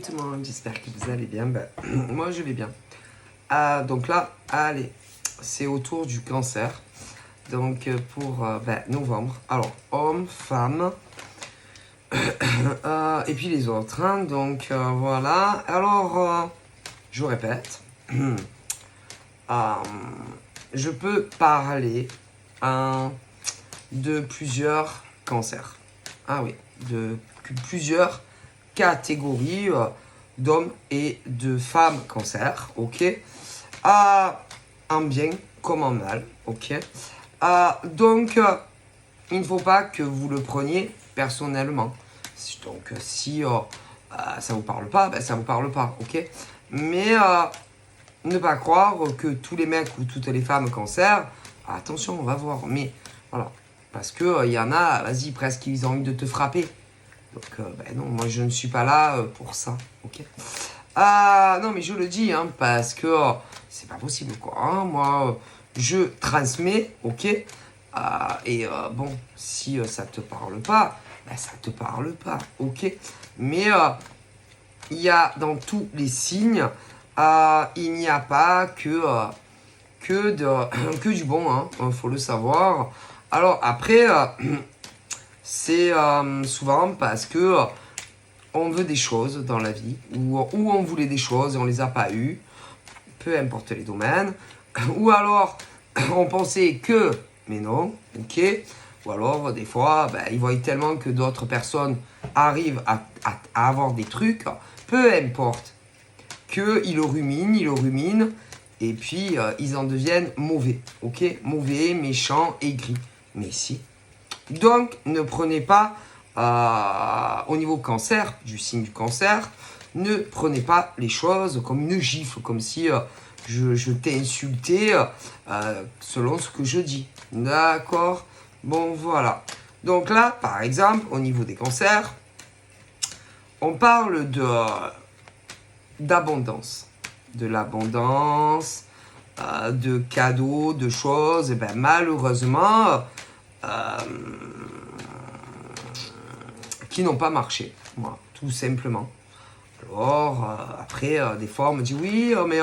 Tout le monde, j'espère que vous allez bien. Moi, je vais bien. Donc là, allez, c'est autour du cancer. Donc pour novembre. Alors, hommes, femmes, et puis les autres. Hein. Donc voilà. Alors, je répète. Je peux parler de plusieurs cancers. Ah oui, de plusieurs catégories d'hommes et de femmes cancer, ok, en bien comme en mal, ok. Donc, il ne faut pas que vous le preniez personnellement. Donc, si ça vous parle pas, ça vous parle pas, ok. Mais ne pas croire que tous les mecs ou toutes les femmes cancer, attention, on va voir, mais voilà, parce que y en a, vas-y, presque ils ont envie de te frapper. Donc, non, moi je ne suis pas là pour ça, ok. Non, mais je le dis, hein, parce que c'est pas possible, quoi. Hein, moi, je transmets, ok. Et bon, si ça te parle pas, ça te parle pas, ok. Mais il y a dans tous les signes, il n'y a pas que du bon, hein, faut le savoir. Alors après, c'est souvent parce que on veut des choses dans la vie, ou on voulait des choses et on les a pas eues, peu importe les domaines, ou alors on pensait que, mais non, ok, ou alors des fois, ils voient tellement que d'autres personnes arrivent à avoir des trucs, peu importe, qu'ils le ruminent, et puis ils en deviennent mauvais, ok, mauvais, méchants, aigris, mais si. Donc, ne prenez pas, au niveau cancer, du signe du cancer, ne prenez pas les choses comme une gifle, comme si je t'ai insulté selon ce que je dis. D'accord? Bon, voilà. Donc là, par exemple, au niveau des cancers, on parle d'abondance. De l'abondance, de cadeaux, de choses. Et malheureusement, qui n'ont pas marché, voilà, tout simplement. Alors, après, des fois, on me dit, oui, mais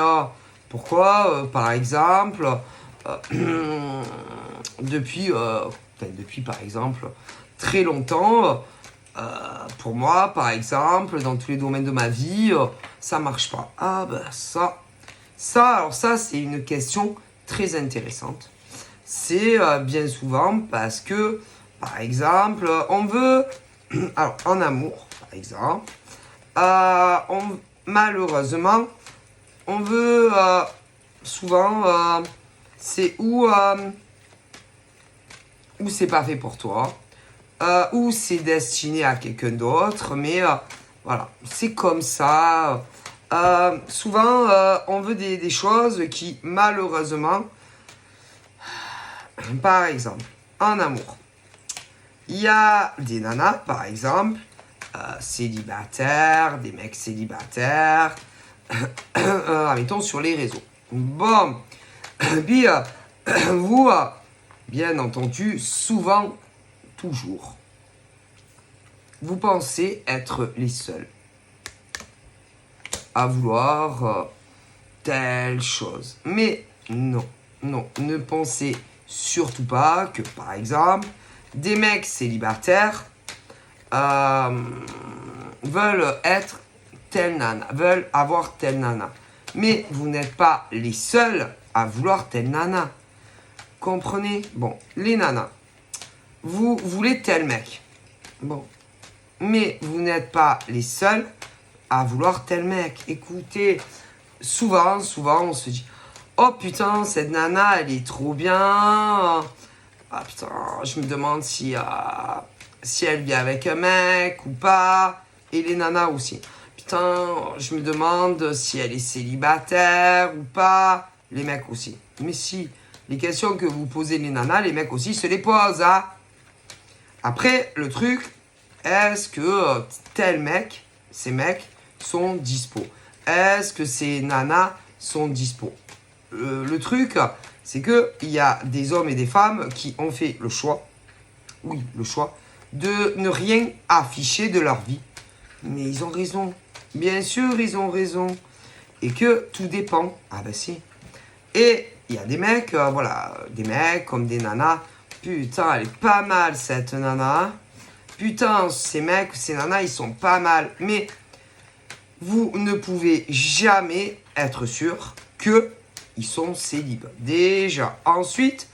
pourquoi, par exemple, depuis, par exemple, très longtemps, pour moi, par exemple, dans tous les domaines de ma vie, ça marche pas. Alors ça, c'est une question très intéressante. C'est bien souvent parce que, par exemple, on veut, alors en amour, par exemple, malheureusement, on veut souvent, c'est où c'est pas fait pour toi, ou c'est destiné à quelqu'un d'autre, mais voilà, c'est comme ça. Souvent, on veut des choses qui, malheureusement, par exemple, en amour, il y a des nanas, par exemple, célibataires, des mecs célibataires, mettons sur les réseaux. Bon, puis vous, bien entendu, souvent, toujours, vous pensez être les seuls à vouloir telle chose. Mais non, ne pensez surtout pas que, par exemple, des mecs célibataires veulent être telle nana, veulent avoir telle nana. Mais vous n'êtes pas les seuls à vouloir telle nana. Comprenez? Bon, les nanas, vous voulez tel mec. Bon, mais vous n'êtes pas les seuls à vouloir tel mec. Écoutez, souvent, on se dit, oh putain, cette nana, elle est trop bien. Ah putain, je me demande si elle vit avec un mec ou pas. Et les nanas aussi. Putain, je me demande si elle est célibataire ou pas. Les mecs aussi. Mais si, les questions que vous posez les nanas, les mecs aussi se les posent. Hein. Après, le truc, est-ce que tel mec, ces mecs sont dispo? Est-ce que ces nanas sont dispo? Le truc, c'est qu'il y a des hommes et des femmes qui ont fait le choix, de ne rien afficher de leur vie. Mais ils ont raison. bien sûr, ils ont raison. Et que tout dépend. Ah ben si. Et il y a des mecs, voilà, des mecs comme des nanas. Putain, elle est pas mal cette nana. Putain, ces mecs, ces nanas, ils sont pas mal. Mais vous ne pouvez jamais être sûr que ils sont célibes. Déjà. Ensuite,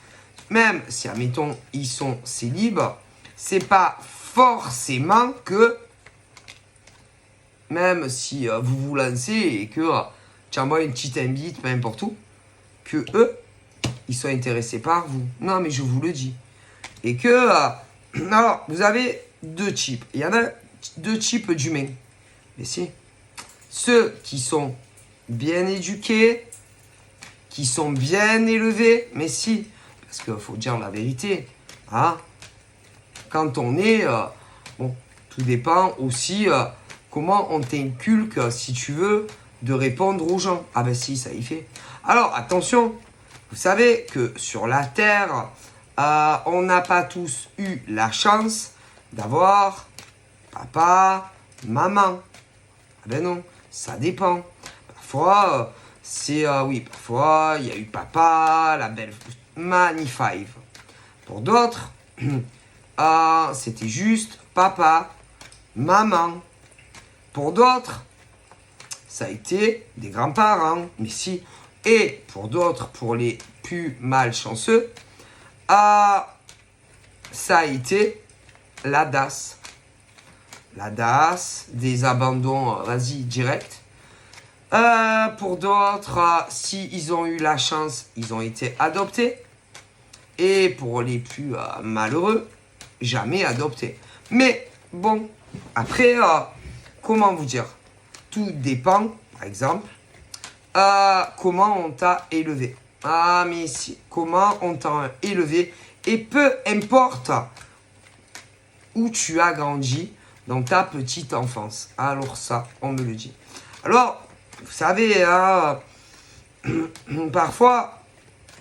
même si, admettons, ils sont célibes, c'est pas forcément que, même si vous vous lancez et que tu envoies une petite invite, peu importe où, que eux, ils sont intéressés par vous. Non, mais je vous le dis. Et que, alors, vous avez deux types. Il y en a deux types d'humains. Mais si. Ceux qui sont bien éduqués, qui sont bien élevés, mais si. Parce qu'il faut dire la vérité. Hein, quand on est... bon, tout dépend aussi comment on t'inculque, si tu veux, de répondre aux gens. Ah ben si, ça y fait. Alors, attention. Vous savez que sur la Terre, on n'a pas tous eu la chance d'avoir papa, maman. Ah ben non, ça dépend. Parfois, parfois, il y a eu papa, la belle magnifique. Pour d'autres, c'était juste papa, maman. Pour d'autres, ça a été des grands-parents. Mais si. Et pour d'autres, pour les plus malchanceux, ça a été la DAS. La DAS, des abandons, vas-y, direct. Pour d'autres, si ils ont eu la chance, ils ont été adoptés. Et pour les plus malheureux, jamais adoptés. Mais bon, après, comment vous dire? Tout dépend, par exemple, comment on t'a élevé. Ah, mais si, comment on t'a élevé. Et peu importe où tu as grandi dans ta petite enfance. Alors ça, on me le dit. Alors, vous savez, parfois,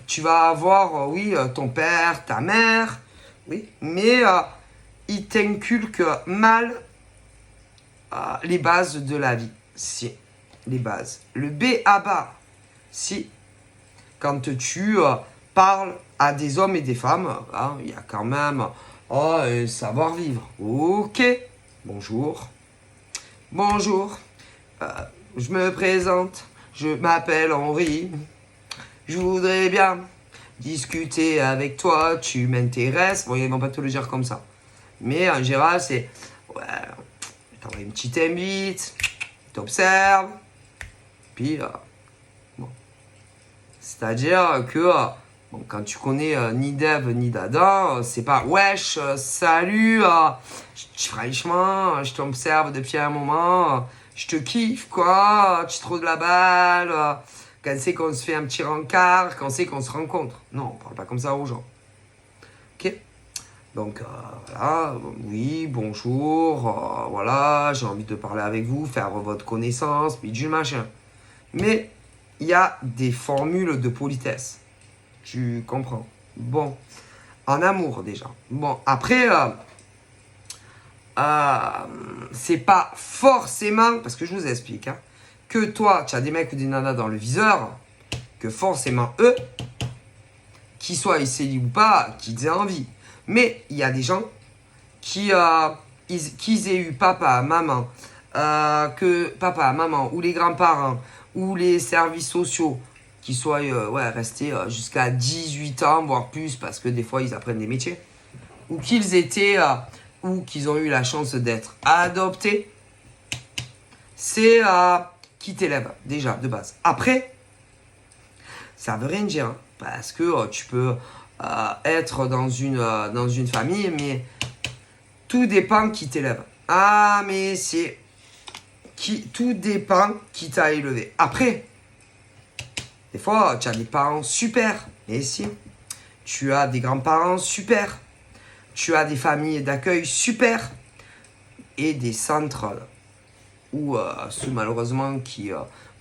tu vas avoir, ton père, ta mère, oui, mais ils t'inculquent mal les bases de la vie. Si, les bases. Le B à bas, si, quand tu parles à des hommes et des femmes, il y a quand même un savoir-vivre. Ok, bonjour. Bonjour, je me présente, je m'appelle Henri. Je voudrais bien discuter avec toi, tu m'intéresses. Bon, ils vont pas te le dire comme ça. Mais en général, c'est... Ouais, t'envoies une petite invite, t'observes. Puis, bon. C'est-à-dire que, bon, quand tu connais ni Dev ni Dada, c'est pas... Wesh, salut, franchement, je t'observe depuis un moment. Je te kiffe, quoi. Tu trouves de la balle. Quand c'est qu'on se fait un petit rencard, quand c'est qu'on se rencontre. Non, on parle pas comme ça aux gens. Ok? Donc, voilà, oui, bonjour, voilà, j'ai envie de parler avec vous, faire votre connaissance, bidule machin. Mais, il y a des formules de politesse. Tu comprends? Bon, en amour déjà. Bon, après, c'est pas forcément, parce que je vous explique, hein, que toi, tu as des mecs ou des nanas dans le viseur, que forcément eux, qu'ils soient célibataires ou pas, qu'ils aient envie. Mais il y a des gens qui, qu'ils aient eu papa, maman, que papa, maman, ou les grands-parents, ou les services sociaux, qui soient restés jusqu'à 18 ans, voire plus, parce que des fois, ils apprennent des métiers. Ou qu'ils étaient, ou qu'ils ont eu la chance d'être adoptés. C'est... qui t'élève déjà de base. Après, ça veut rien dire, hein, parce que tu peux être dans une famille, mais tout dépend qui t'élève. Ah, mais c'est tout dépend qui t'a élevé. Après, des fois, tu as des parents super, mais si, tu as des grands-parents super, tu as des familles d'accueil super, et des centres ou malheureusement qui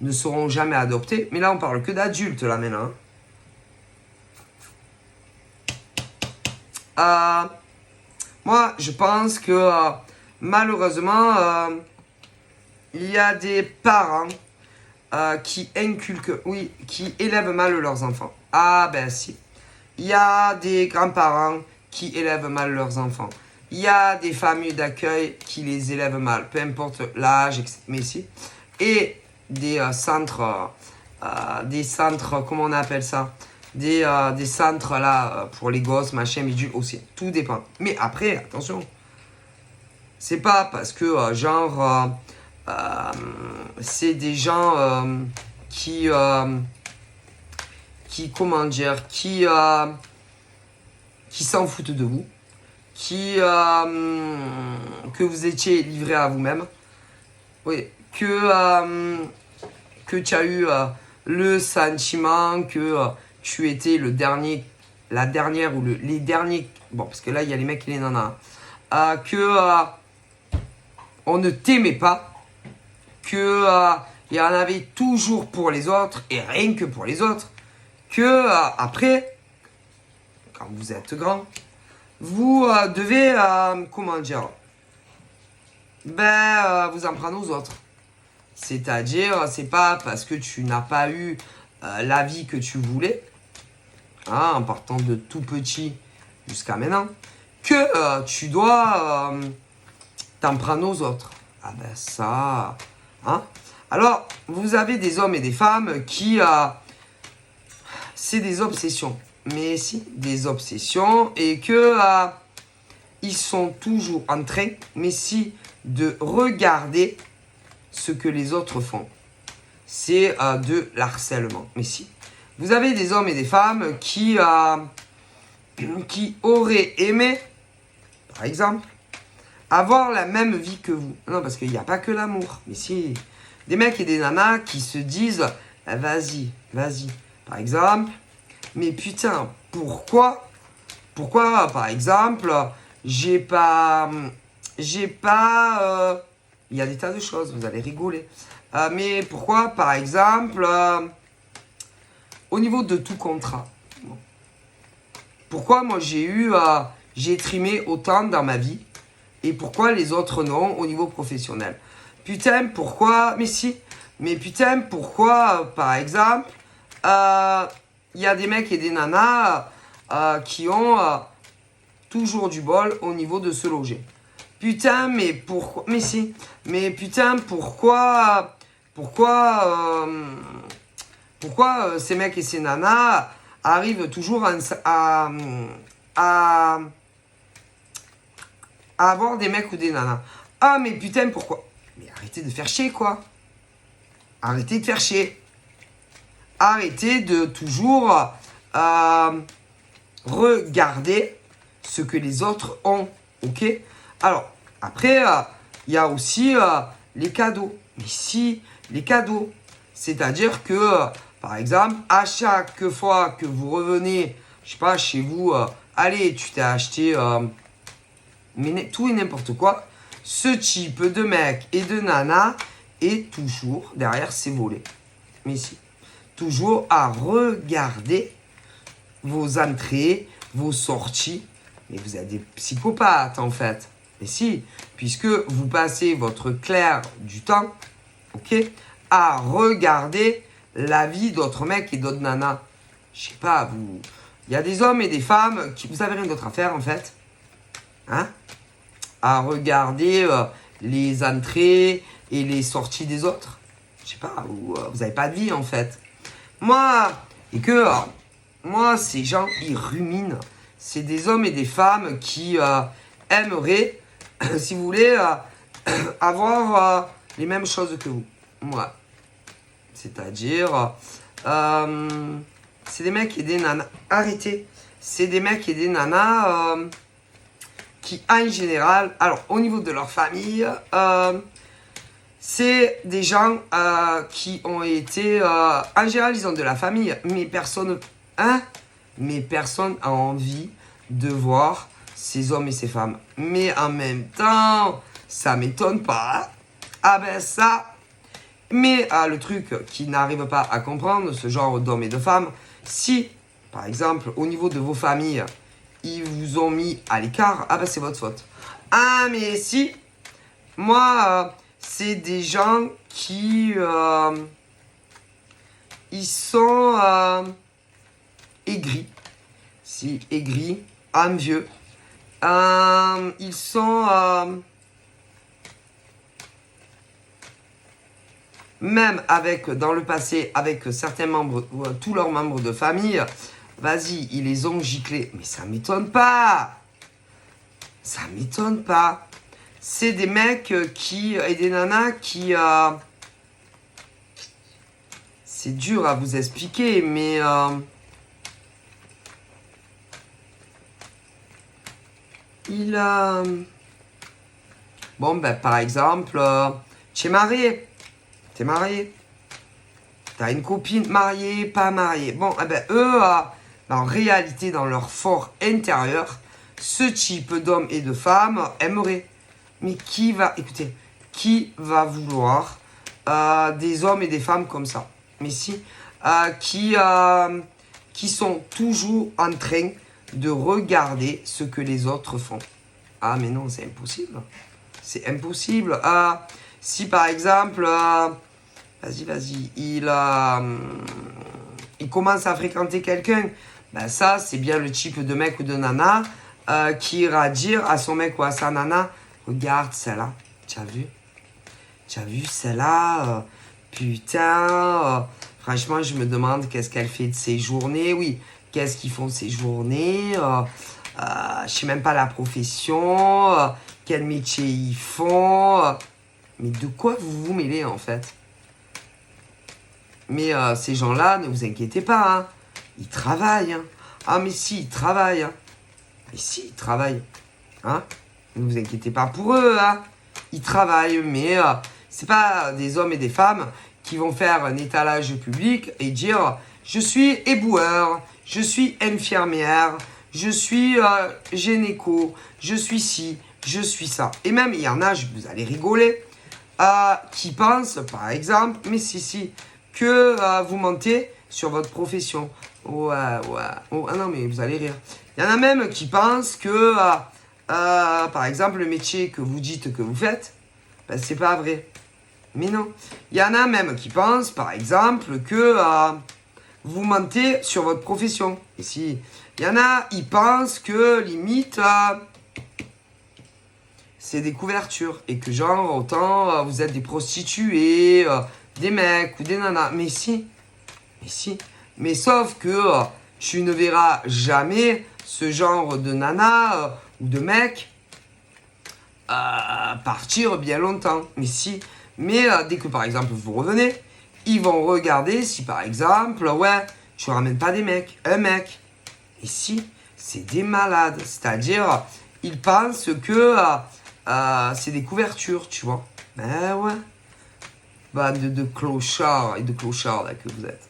ne seront jamais adoptés. Mais là, on parle que d'adultes là maintenant. Moi, je pense que malheureusement, il y a des parents qui inculquent, oui, qui élèvent mal leurs enfants. Ah ben si. Il y a des grands-parents qui élèvent mal leurs enfants. Il y a des familles d'accueil qui les élèvent mal, peu importe l'âge, mais si. Et des centres, comment on appelle ça? Des centres là pour les gosses, machin, bidule aussi. Tout dépend. Mais après, attention. C'est pas parce que c'est des gens comment dire, qui s'en foutent de vous, que vous étiez livré à vous-même, oui, que tu as eu le sentiment que tu étais la dernière ou les derniers, bon, parce que là, il y a les mecs et les nanas, on ne t'aimait pas, que il y en avait toujours pour les autres et rien que pour les autres, que après, quand vous êtes grand, vous devez, comment dire, vous en prendre aux autres. C'est-à-dire, c'est pas parce que tu n'as pas eu la vie que tu voulais, hein, en partant de tout petit jusqu'à maintenant, que tu dois t'en prendre aux autres. Ah ben ça, hein. Alors, vous avez des hommes et des femmes qui, c'est des obsessions. Mais si, des obsessions et que ils sont toujours en train, mais si, de regarder ce que les autres font. C'est de l'harcèlement. Mais si, vous avez des hommes et des femmes qui auraient aimé, par exemple, avoir la même vie que vous. Non, parce qu'il n'y a pas que l'amour. Mais si, des mecs et des nanas qui se disent, vas-y, vas-y. Par exemple, mais putain, pourquoi, par exemple, j'ai pas, il y a des tas de choses, vous allez rigoler. Mais pourquoi, par exemple, au niveau de tout contrat, pourquoi moi j'ai trimé autant dans ma vie et pourquoi les autres non au niveau professionnel? Putain, pourquoi? Mais si, mais putain, pourquoi, par exemple, il y a des mecs et des nanas qui ont toujours du bol au niveau de se loger. Putain, mais pourquoi? Mais si, mais putain, pourquoi ces mecs et ces nanas arrivent toujours à avoir des mecs ou des nanas? Ah, mais putain, pourquoi? Mais arrêtez de faire chier, quoi. Arrêtez de faire chier. Arrêtez de toujours regarder ce que les autres ont. Ok? Alors, après, il y a aussi les cadeaux. Mais si, les cadeaux. C'est-à-dire que, par exemple, à chaque fois que vous revenez, je sais pas, chez vous, allez, tu t'es acheté tout et n'importe quoi, ce type de mec et de nana est toujours derrière ses volets. Mais si. Toujours à regarder vos entrées, vos sorties. Mais vous êtes des psychopathes en fait. Mais si, puisque vous passez votre clair du temps, ok, à regarder la vie d'autres mecs et d'autres nanas. Je sais pas, vous. Il y a des hommes et des femmes qui. Vous avez rien d'autre à faire en fait. Hein? À regarder les entrées et les sorties des autres. Je sais pas, vous n'avez pas de vie en fait. Moi, ces gens, ils ruminent. C'est des hommes et des femmes qui aimeraient, si vous voulez, avoir les mêmes choses que vous. Moi. C'est-à-dire, c'est des mecs et des nanas. Arrêtez. C'est des mecs et des nanas qui, en général, alors au niveau de leur famille, c'est des gens qui ont été, en général, ils ont de la famille, mais personne a envie de voir ces hommes et ces femmes. Mais en même temps, ça m'étonne pas. Ah ben ça. Mais le truc qu'ils n'arrivent pas à comprendre, ce genre d'hommes et de femmes, si, par exemple, au niveau de vos familles, ils vous ont mis à l'écart, ah ben c'est votre faute. Ah mais si, moi, c'est des gens qui... ils sont aigris. Si, aigris, envieux. Ils sont... même avec, dans le passé, avec certains membres, tous leurs membres de famille, vas-y, ils les ont giclés. Mais ça m'étonne pas. Ça m'étonne pas. C'est des mecs qui, et des nanas qui... c'est dur à vous expliquer, mais... bon, ben, par exemple, tu es marié. T'es marié. T'as une copine mariée, pas mariée. Bon, eh ben, eux, en réalité, dans leur fort intérieur, ce type d'hommes et de femmes aimeraient. Mais écoutez, qui va vouloir des hommes et des femmes comme ça? Mais si, qui sont toujours en train de regarder ce que les autres font. Ah, mais non, c'est impossible. C'est impossible. Si par exemple, vas-y, il commence à fréquenter quelqu'un, ben ça, c'est bien le type de mec ou de nana qui ira dire à son mec ou à sa nana, regarde celle-là, tu as vu? Tu as vu celle-là? Putain, franchement, je me demande qu'est-ce qu'elle fait de ses journées. Oui, qu'est-ce qu'ils font de ses journées? Je sais même pas la profession, quel métier ils font. Mais de quoi vous vous mêlez en fait? Mais ces gens-là, ne vous inquiétez pas, hein. Ils travaillent. Hein. Ah mais si, ils travaillent. Hein. Mais si, ils travaillent. Hein. Ne vous inquiétez pas pour eux. Hein. Ils travaillent, mais c'est pas des hommes et des femmes qui vont faire un étalage public et dire « Je suis éboueur, je suis infirmière, je suis gynéco, je suis ci, je suis ça. » Et même, il y en a, vous allez rigoler, qui pensent, par exemple, mais si, que vous mentez sur votre profession. Ouais. Oh, ah non, mais vous allez rire. Il y en a même qui pensent que, par exemple, le métier que vous dites que vous faites, ben, c'est pas vrai. Mais non. Il y en a même qui pensent, par exemple, que vous mentez sur votre profession. Et si, il y en a, ils pensent que, limite, c'est des couvertures. Et que, genre, autant vous êtes des prostituées, des mecs ou des nanas. Mais si. Mais sauf que tu ne verras jamais ce genre de nana ou de mec partir bien longtemps. Mais si. Mais dès que, par exemple, vous revenez, ils vont regarder si, par exemple, ouais, tu ramènes pas des mecs, un mec. Et si, c'est des malades. C'est-à-dire, ils pensent que c'est des couvertures, tu vois. Ben ouais. Bande de clochards et de clochards là, que vous êtes.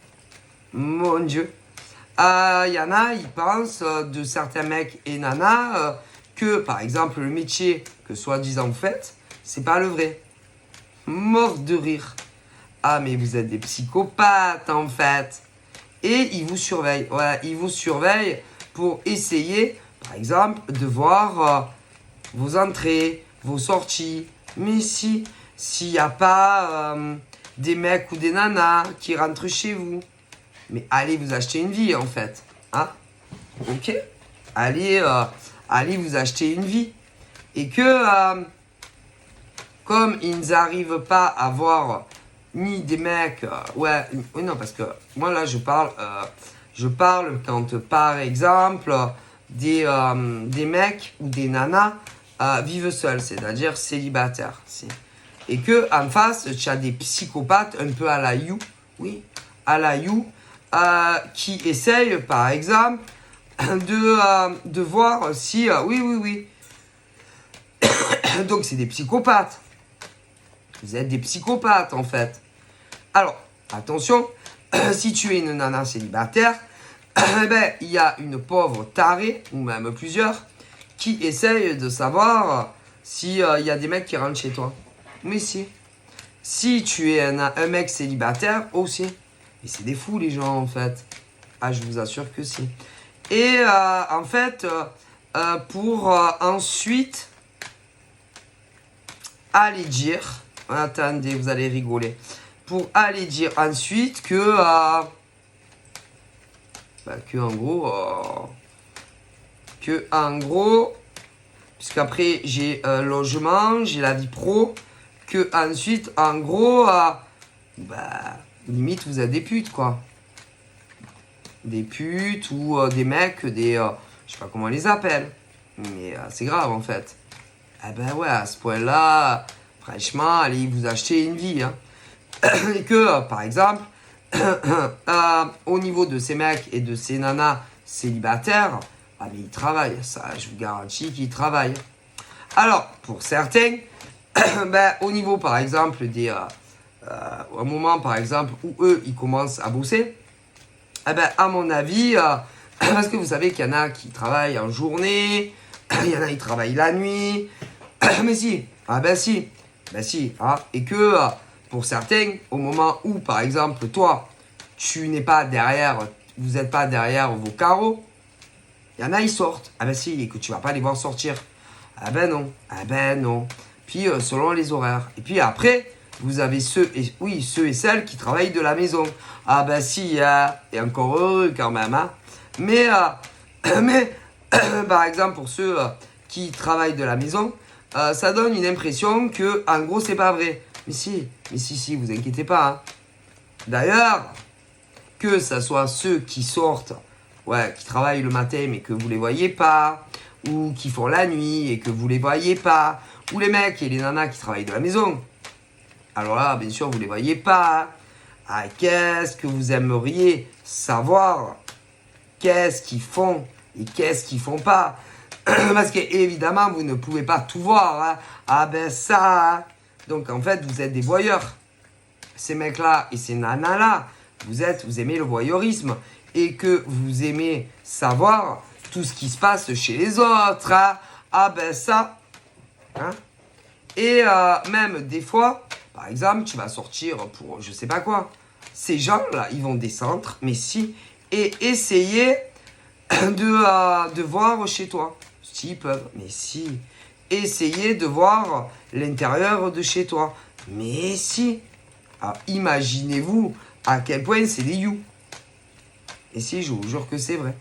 Mon Dieu. Y en a, ils pensent de certains mecs et nanas que, par exemple, le métier que soi-disant vous faites, c'est pas le vrai. Mort de rire. Ah, mais vous êtes des psychopathes, en fait. Et ils vous surveillent. Voilà, ils vous surveillent pour essayer, par exemple, de voir vos entrées, vos sorties. Mais si, s'il n'y a pas des mecs ou des nanas qui rentrent chez vous, mais allez vous acheter une vie, en fait. Hein? Ok? Allez vous acheter une vie. Et que... comme ils n'arrivent pas à voir ni des mecs, oui non parce que moi là je parle quand par exemple des mecs ou des nanas vivent seuls, c'est-à-dire célibataires, et que en face tu as des psychopathes un peu à la You, oui, à la You, qui essayent par exemple de voir si oui. Donc c'est des psychopathes. Vous êtes des psychopathes, en fait. Alors, attention, si tu es une nana célibataire, ben, il y a une pauvre tarée, ou même plusieurs, qui essayent de savoir s'il y a des mecs qui rentrent chez toi. Mais si. Si tu es un mec célibataire, aussi. Mais c'est des fous, les gens, en fait. Ah, je vous assure que si. Et, en fait, pour ensuite aller dire Attendez, vous allez rigoler. Pour aller dire ensuite que... que en gros... Puisqu'après, j'ai logement, j'ai la vie pro. Que ensuite, en gros... limite, vous êtes des putes, quoi. Des putes ou des mecs, des... je sais pas comment on les appelle. Mais c'est grave, en fait. Eh ben ouais, à ce point-là, franchement, allez vous acheter une vie. Hein. Et que, par exemple, au niveau de ces mecs et de ces nanas célibataires, ah mais ils travaillent. Ça, je vous garantis qu'ils travaillent. Alors, pour certains, au niveau, par exemple, des... au moment, par exemple, où eux, ils commencent à bosser, à mon avis, parce que vous savez qu'il y en a qui travaillent en journée, il y en a qui travaillent la nuit, mais si, si, hein, et que pour certains, au moment où, par exemple, toi, tu n'es pas derrière, vous n'êtes pas derrière vos carreaux, il y en a, ils sortent, si, et que tu vas pas les voir sortir, non, puis selon les horaires, et puis après, vous avez ceux et celles qui travaillent de la maison. Si, et encore heureux quand même. Hein. Mais par exemple, pour ceux qui travaillent de la maison, ça donne une impression que, en gros, c'est pas vrai. Mais si, vous inquiétez pas. Hein. D'ailleurs, que ça soit ceux qui sortent, qui travaillent le matin mais que vous les voyez pas, ou qui font la nuit et que vous les voyez pas, ou les mecs et les nanas qui travaillent de la maison. Alors là, bien sûr, vous ne les voyez pas. Qu'est-ce que vous aimeriez savoir? Qu'est-ce qu'ils font et qu'est-ce qu'ils font pas? Parce qu'évidemment, vous ne pouvez pas tout voir. Hein. Ça. Donc, en fait, vous êtes des voyeurs. Ces mecs-là et ces nanas-là, vous aimez le voyeurisme. Et que vous aimez savoir tout ce qui se passe chez les autres. Hein. Ça. Hein. Et même des fois... Par exemple, tu vas sortir pour je sais pas quoi. Ces gens-là, ils vont descendre, mais si, et essayer de voir chez toi. S'ils peuvent, mais si. Essayer de voir l'intérieur de chez toi. Mais si. Alors, imaginez-vous à quel point c'est des you. Et si, je vous jure que c'est vrai.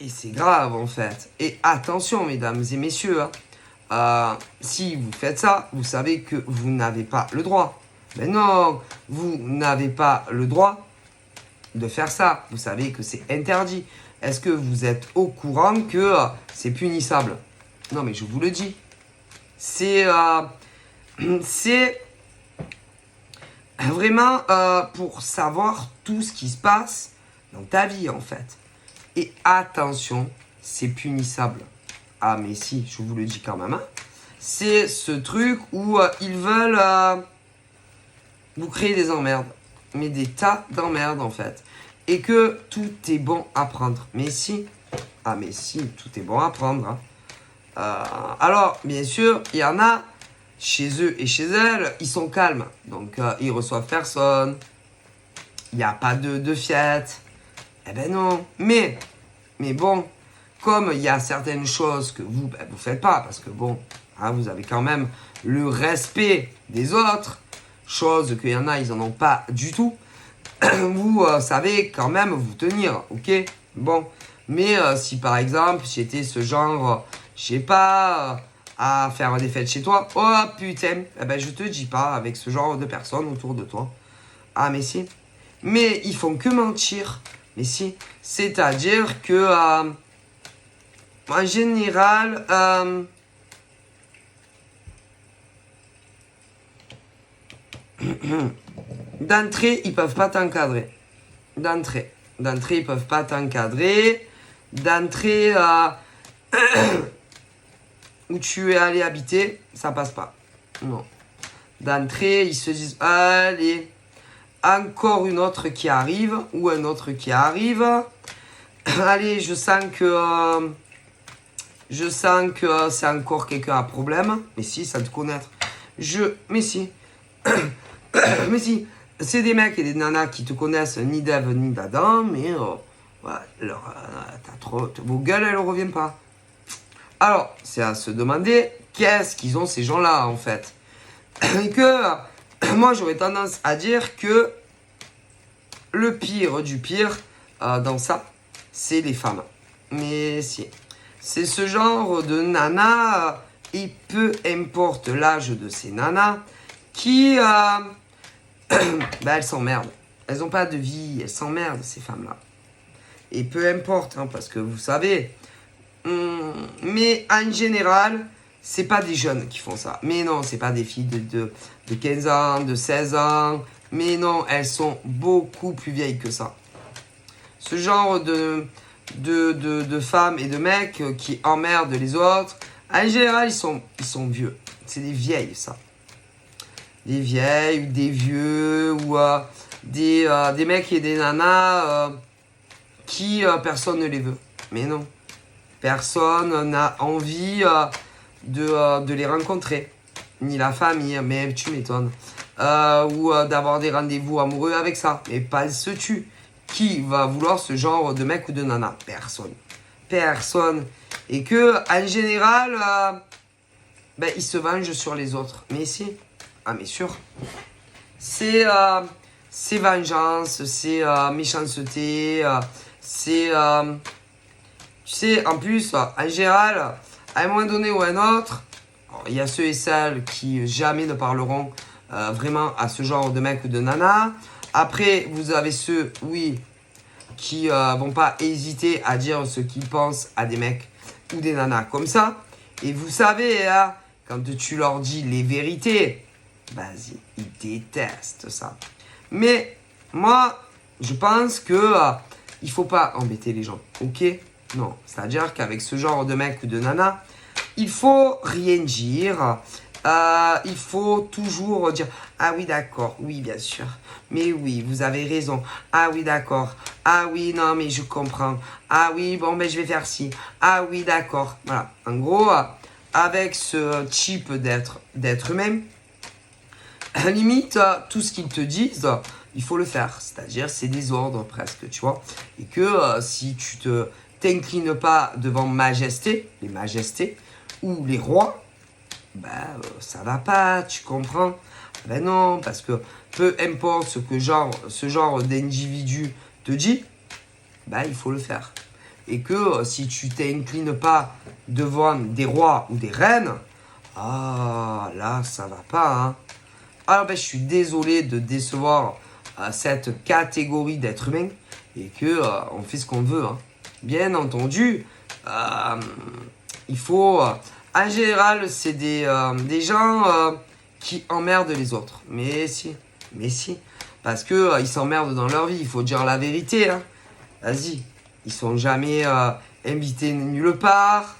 Et c'est grave, en fait. Et attention, mesdames et messieurs, hein. Si vous faites ça, vous savez que vous n'avez pas le droit. Mais non, vous n'avez pas le droit de faire ça. Vous savez que c'est interdit. Est-ce que vous êtes au courant que c'est punissable? Non, mais je vous le dis. C'est vraiment pour savoir tout ce qui se passe dans ta vie, en fait. Et attention, c'est punissable. Mais si, je vous le dis quand même. Hein. C'est ce truc où ils veulent vous créer des emmerdes. Mais des tas d'emmerdes, en fait. Et que tout est bon à prendre. Mais si. Mais si, tout est bon à prendre. Hein. Alors, bien sûr, il y en a, chez eux et chez elles, ils sont calmes. Donc, ils reçoivent personne. Il n'y a pas de fiette. Non. Mais bon... Comme il y a certaines choses que vous ne faites pas, parce que bon, hein, vous avez quand même le respect des autres, chose qu'il y en a, ils n'en ont pas du tout, vous savez quand même vous tenir, ok? Bon, mais si par exemple, j'étais ce genre, je sais pas, à faire des fêtes chez toi, oh putain, je te dis pas avec ce genre de personnes autour de toi. Mais si. Mais ils font que mentir, mais si. C'est-à-dire que... en général, d'entrée, ils peuvent pas t'encadrer. D'entrée, ils peuvent pas t'encadrer. D'entrée, où tu es allé habiter, ça passe pas. Non. D'entrée, ils se disent, allez, encore une autre qui arrive, ou un autre qui arrive. Allez, je sens que c'est encore quelqu'un à problème. Mais si, sans te connaître. Mais si. Mais si. C'est des mecs et des nanas qui te connaissent ni d'Ève ni d'Adam. Mais vos gueules, elles ne reviennent pas. Alors, c'est à se demander qu'est-ce qu'ils ont ces gens-là, en fait. Et que moi, j'aurais tendance à dire que le pire du pire dans ça, c'est les femmes. Mais si. C'est ce genre de nana, et peu importe l'âge de ces nanas, qui, elles s'emmerdent. Elles n'ont pas de vie, elles s'emmerdent, ces femmes-là. Et peu importe, hein, parce que vous savez, mais en général, c'est pas des jeunes qui font ça. Mais non, c'est pas des filles de 15 ans, de 16 ans. Mais non, elles sont beaucoup plus vieilles que ça. Ce genre de femmes et de mecs qui emmerdent les autres, en général, ils sont vieux. C'est des vieilles, ça. Des vieilles, ou des vieux, ou des mecs et des nanas qui personne ne les veut. Mais non. Personne n'a envie de les rencontrer. Ni la famille, mais tu m'étonnes. Ou d'avoir des rendez-vous amoureux avec ça. Mais pas ce tu. Qui va vouloir ce genre de mec ou de nana? Personne. Personne. Et que, en général, ils se vengent sur les autres. Mais si. Ah, mais sûr. C'est vengeance, c'est méchanceté, c'est... tu sais, en plus, en général, à un moment donné ou à un autre, il y a ceux et celles qui jamais ne parleront vraiment à ce genre de mec ou de nana. Après, vous avez ceux, oui, qui vont pas hésiter à dire ce qu'ils pensent à des mecs ou des nanas comme ça. Et vous savez, hein, quand tu leur dis les vérités, vas-y, ils détestent ça. Mais moi, je pense que il faut pas embêter les gens, ok? Non, c'est-à-dire qu'avec ce genre de mec ou de nana, il faut rien dire. Il faut toujours dire ah oui d'accord, oui bien sûr, mais oui vous avez raison, ah oui d'accord, ah oui non mais je comprends, ah oui bon je vais faire ci, ah oui d'accord, voilà. En gros, avec ce type d'être humain, limite tout ce qu'ils te disent, il faut le faire, c'est-à-dire c'est des ordres presque, tu vois, et que si tu t'inclines pas devant les majestés ou les rois, ça va pas, tu comprends? Ben non, parce que peu importe ce genre d'individu te dit, il faut le faire. Et que si tu t'inclines pas devant des rois ou des reines, là, ça va pas, hein. Alors, je suis désolé de décevoir cette catégorie d'êtres humains et que on fait ce qu'on veut, hein. Bien entendu, il faut... en général, c'est des gens qui emmerdent les autres. Mais si. Parce que ils s'emmerdent dans leur vie, il faut dire la vérité, hein. Vas-y. Ils sont jamais invités nulle part,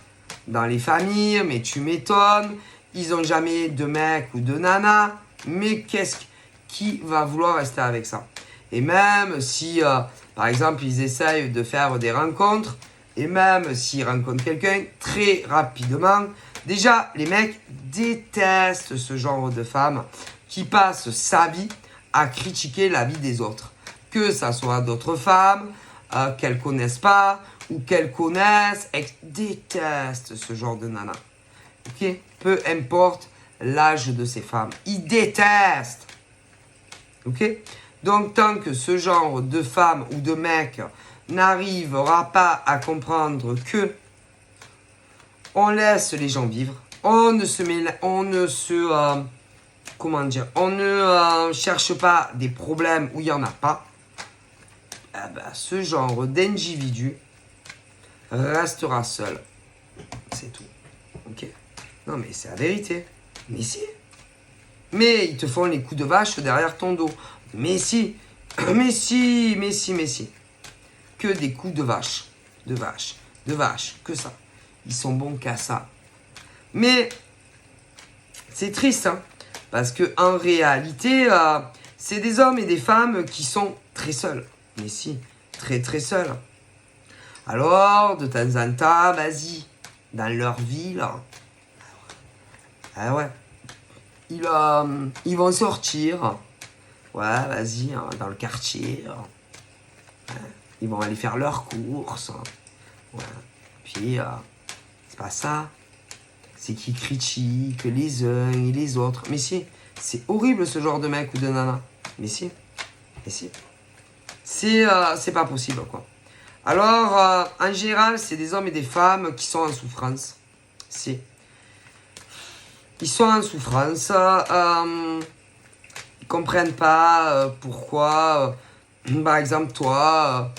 dans les familles, mais tu m'étonnes. Ils ont jamais de mec ou de nana. Mais qui va vouloir rester avec ça? Et même si, par exemple, ils essayent de faire des rencontres, et même s'ils rencontrent quelqu'un, très rapidement, déjà, les mecs détestent ce genre de femmes qui passent sa vie à critiquer la vie des autres. Que ça soit d'autres femmes, qu'elles connaissent pas, ou qu'elles connaissent, elles détestent ce genre de nana. Ok? Peu importe l'âge de ces femmes. Ils détestent. Ok? Donc, tant que ce genre de femme ou de mec n'arrivera pas à comprendre que on laisse les gens vivre, on ne cherche pas des problèmes où il n'y en a pas, ce genre d'individu restera seul. C'est tout. Ok? Non, mais c'est la vérité. Mais si. Mais ils te font les coups de vache derrière ton dos. Mais si. Mais si. Que des coups de vache. De vache. Que ça. Ils sont bons qu'à ça. Mais c'est triste, hein. Parce que en réalité, c'est des hommes et des femmes qui sont très seuls. Mais si, très très seuls. Alors, de temps en temps, vas-y, dans leur vie, là. Ah ouais. Ils vont sortir. Ouais, vas-y, hein, dans le quartier. Ouais. Ils vont aller faire leurs courses. Ouais. Puis, c'est pas ça. C'est qu'ils critiquent les uns et les autres. Mais si, C'est horrible ce genre de mec ou de nana. Mais si. Mais si. C'est pas possible, quoi. Alors, en général, c'est des hommes et des femmes qui sont en souffrance. Si. Ils sont en souffrance. Ils comprennent pas pourquoi, par exemple, toi,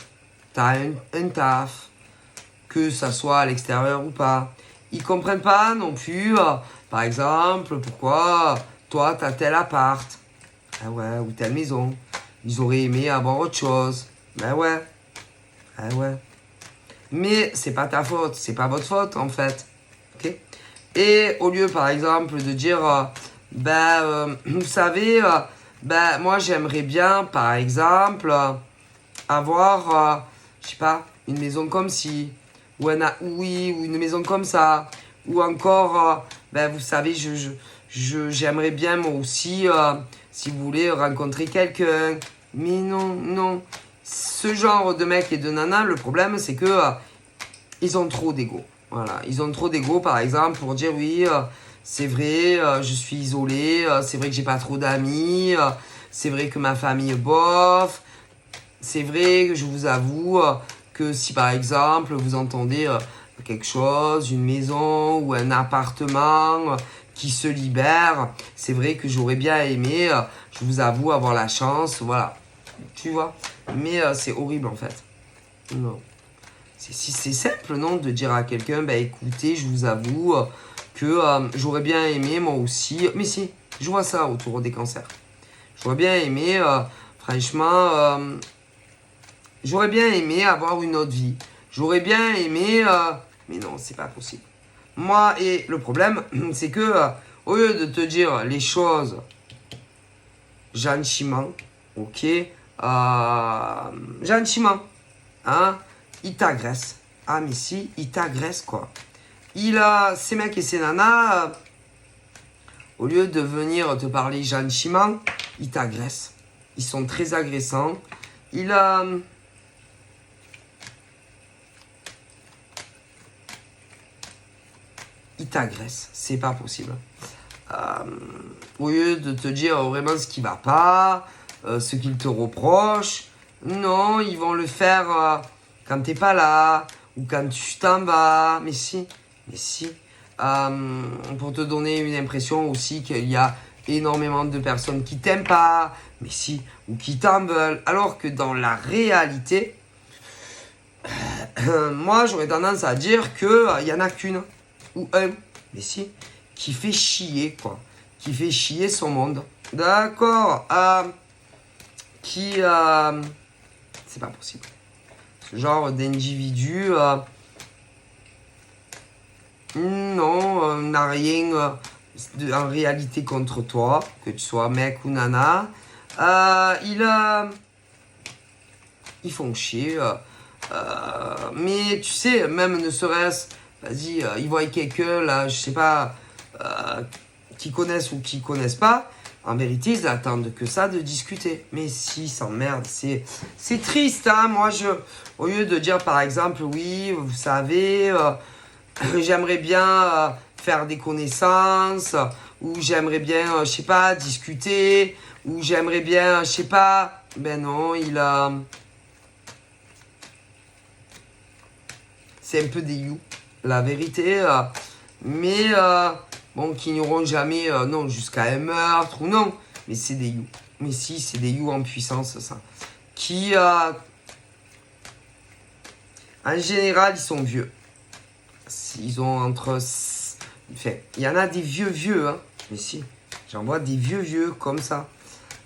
t'as un taf, que ça soit à l'extérieur ou pas. Ils comprennent pas non plus, par exemple, pourquoi toi, t'as tel appart. Ah ouais, ou telle maison. Ils auraient aimé avoir autre chose. Ben ouais. Ah ouais. Mais c'est pas ta faute, c'est pas votre faute en fait. Ok. Et au lieu par exemple de dire, vous savez, moi j'aimerais bien par exemple avoir, je sais pas, une maison comme ci, ou oui, ou une maison comme ça, ou encore, vous savez, j'aimerais bien moi aussi, si vous voulez, rencontrer quelqu'un. Mais non, non. Ce genre de mec et de nana, le problème c'est que ils ont trop d'ego. Voilà, ils ont trop d'ego par exemple pour dire oui, c'est vrai, je suis isolé, c'est vrai que j'ai pas trop d'amis, c'est vrai que ma famille est bof, c'est vrai que je vous avoue que si par exemple vous entendez quelque chose, une maison ou un appartement qui se libère, c'est vrai que j'aurais bien aimé, je vous avoue, avoir la chance, voilà. Tu vois. Mais c'est horrible en fait. Non. C'est simple, non, de dire à quelqu'un, écoutez, je vous avoue que j'aurais bien aimé moi aussi. Mais si, je vois ça autour des cancers. J'aurais bien aimé, franchement, j'aurais bien aimé avoir une autre vie. J'aurais bien aimé, mais non, c'est pas possible. Moi, et le problème, c'est que au lieu de te dire les choses gentiment, ok, gentiment, hein, il t'agresse. Ah, mais si, il t'agresse, quoi. Ces mecs et ces nanas, au lieu de venir te parler gentiment, ils t'agressent. Ils sont très agressants. Ils t'agressent. C'est pas possible. Au lieu de te dire vraiment ce qui va pas, ce qu'ils te reprochent, non, ils vont le faire quand t'es pas là, ou quand tu t'en vas. Mais si, mais si. Pour te donner une impression aussi qu'il y a énormément de personnes qui t'aiment pas, mais si, ou qui t'en veulent. Alors que dans la réalité, moi j'aurais tendance à dire qu'il y en a qu'une, ou un, mais si, qui fait chier, quoi. Qui fait chier son monde. D'accord. C'est pas possible. Ce genre d'individu, non, n'a rien en réalité contre toi, que tu sois mec ou nana. Ils font chier. Mais tu sais, même ne serait-ce, vas-y, ils voient quelqu'un, là, je sais pas, qui connaissent ou qui connaissent pas. En vérité, ils attendent que ça de discuter. Mais si, ils s'emmerdent. C'est triste, hein. Moi, au lieu de dire, par exemple, oui, vous savez, j'aimerais bien faire des connaissances, ou j'aimerais bien, je sais pas, discuter, ou j'aimerais bien, je sais pas. Ben non, c'est un peu des you, la vérité. Mais bon, qui n'auront jamais, non, jusqu'à un meurtre, ou non. Mais c'est des you. Mais si, c'est des you en puissance, ça. Qui, en général, ils sont vieux. Ils ont entre... Enfin, il y en a des vieux, hein. Mais si, j'en vois des vieux comme ça.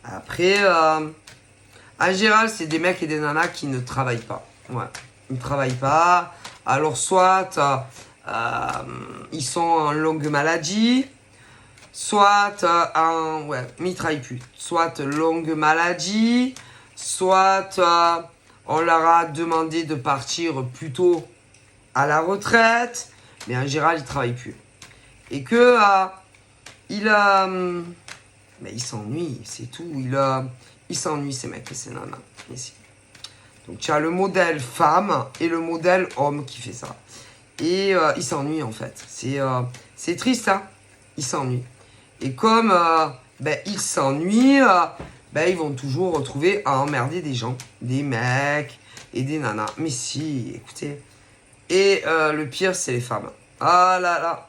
Après, en général, c'est des mecs et des nanas qui ne travaillent pas. Ouais, ils ne travaillent pas. Alors, soit ils sont en longue maladie, soit ouais, mais ils ne travaillent plus. Soit longue maladie, soit on leur a demandé de partir plus tôt à la retraite, mais en général, ils ne travaillent plus. Et que mais il s'ennuie, c'est tout. Il s'ennuie, ces mecs et ces nanas. Ici. Donc, tu as le modèle femme et le modèle homme qui fait ça. Et il s'ennuie, en fait. C'est triste, hein. Il s'ennuie. Et comme ben, ils s'ennuient, ben, ils vont toujours retrouver à emmerder des gens, des mecs et des nanas. Mais si, écoutez. Et le pire, c'est les femmes. Ah là là.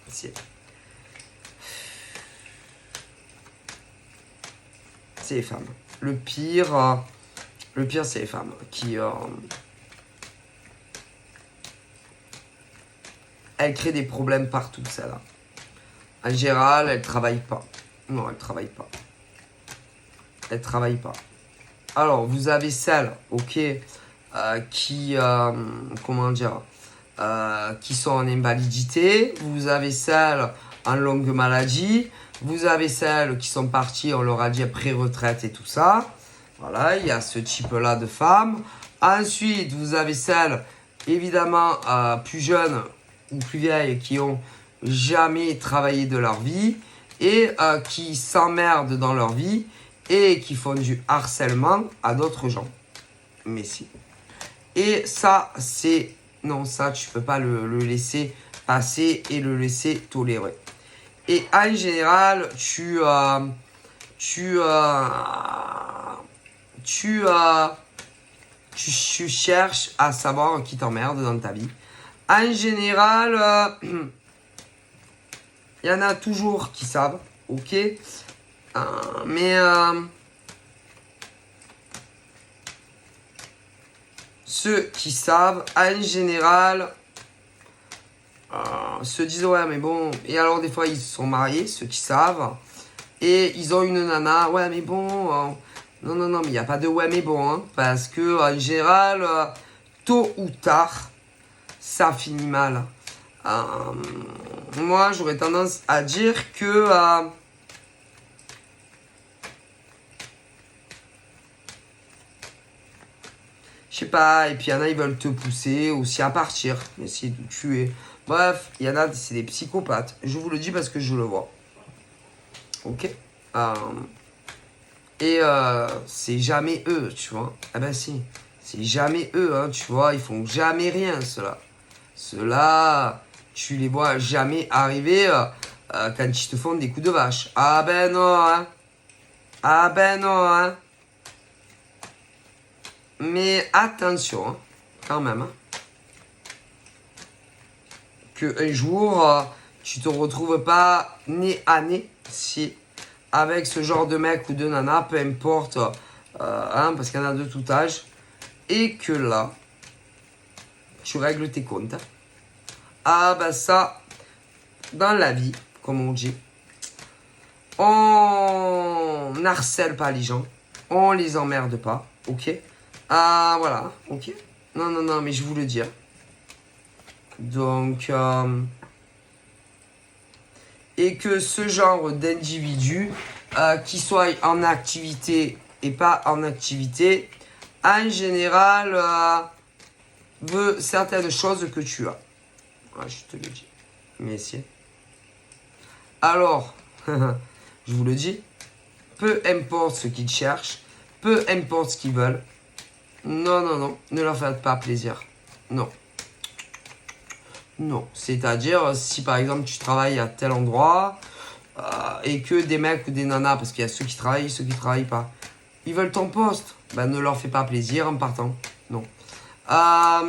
C'est les femmes. Le pire, c'est les femmes qui... elles créent des problèmes partout, celle-là. En général, elles travaillent pas. Non, elles travaillent pas. Elles travaillent pas. Alors, vous avez celles, ok, qui... comment dire, qui sont en invalidité. Vous avez celles en longue maladie. Vous avez celles qui sont parties, on leur a dit, pré-retraite et tout ça. Voilà, il y a ce type-là de femmes. Ensuite, vous avez celles, évidemment, plus jeunes ou plus vieilles qui ont jamais travaillé de leur vie et qui s'emmerdent dans leur vie et qui font du harcèlement à d'autres gens. Mais si. Et ça, c'est... Non, ça, tu peux pas le laisser passer et le laisser tolérer. Et en général, tu cherches à savoir qui t'emmerde dans ta vie. En général, il y en a toujours qui savent, ok, mais ceux qui savent, en général, se disent ouais mais bon, et alors des fois ils se sont mariés, ceux qui savent, et ils ont une nana, ouais mais bon, non, mais il n'y a pas de ouais mais bon, hein, parce que en général, tôt ou tard, ça finit mal. Moi j'aurais tendance à dire que je sais pas, et puis il y en a, ils veulent te pousser aussi à partir, essayer de tuer. Bref, il y en a, c'est des psychopathes. Je vous le dis parce que je le vois. Ok. Et c'est jamais eux, tu vois. Ah ben si, c'est jamais eux, hein, tu vois. Ils font jamais rien, ceux-là. Ceux-là, tu les vois jamais arriver quand ils te font des coups de vache. Ah ben non, hein. Ah ben non, hein. Mais attention, hein, quand même. Hein. Qu'un jour, tu te retrouves pas nez à nez si avec ce genre de mec ou de nana, peu importe, hein, parce qu'il y en a de tout âge, et que là, tu règles tes comptes. Hein. Ah bah ça, dans la vie, comme on dit, on n'harcèle pas les gens, on les emmerde pas, ok. Ah voilà, ok. Non, mais je vous le dis. Donc, et que ce genre d'individu, qui soit en activité et pas en activité, en général, veut certaines choses que tu as. Ouais, je te le dis. Messieurs. Alors, je vous le dis, peu importe ce qu'ils cherchent, peu importe ce qu'ils veulent, non, ne leur faites pas plaisir. Non. Non, c'est-à-dire si par exemple tu travailles à tel endroit et que des mecs ou des nanas, parce qu'il y a ceux qui travaillent, ceux qui travaillent pas, ils veulent ton poste, ben ne leur fais pas plaisir en partant. Non. Là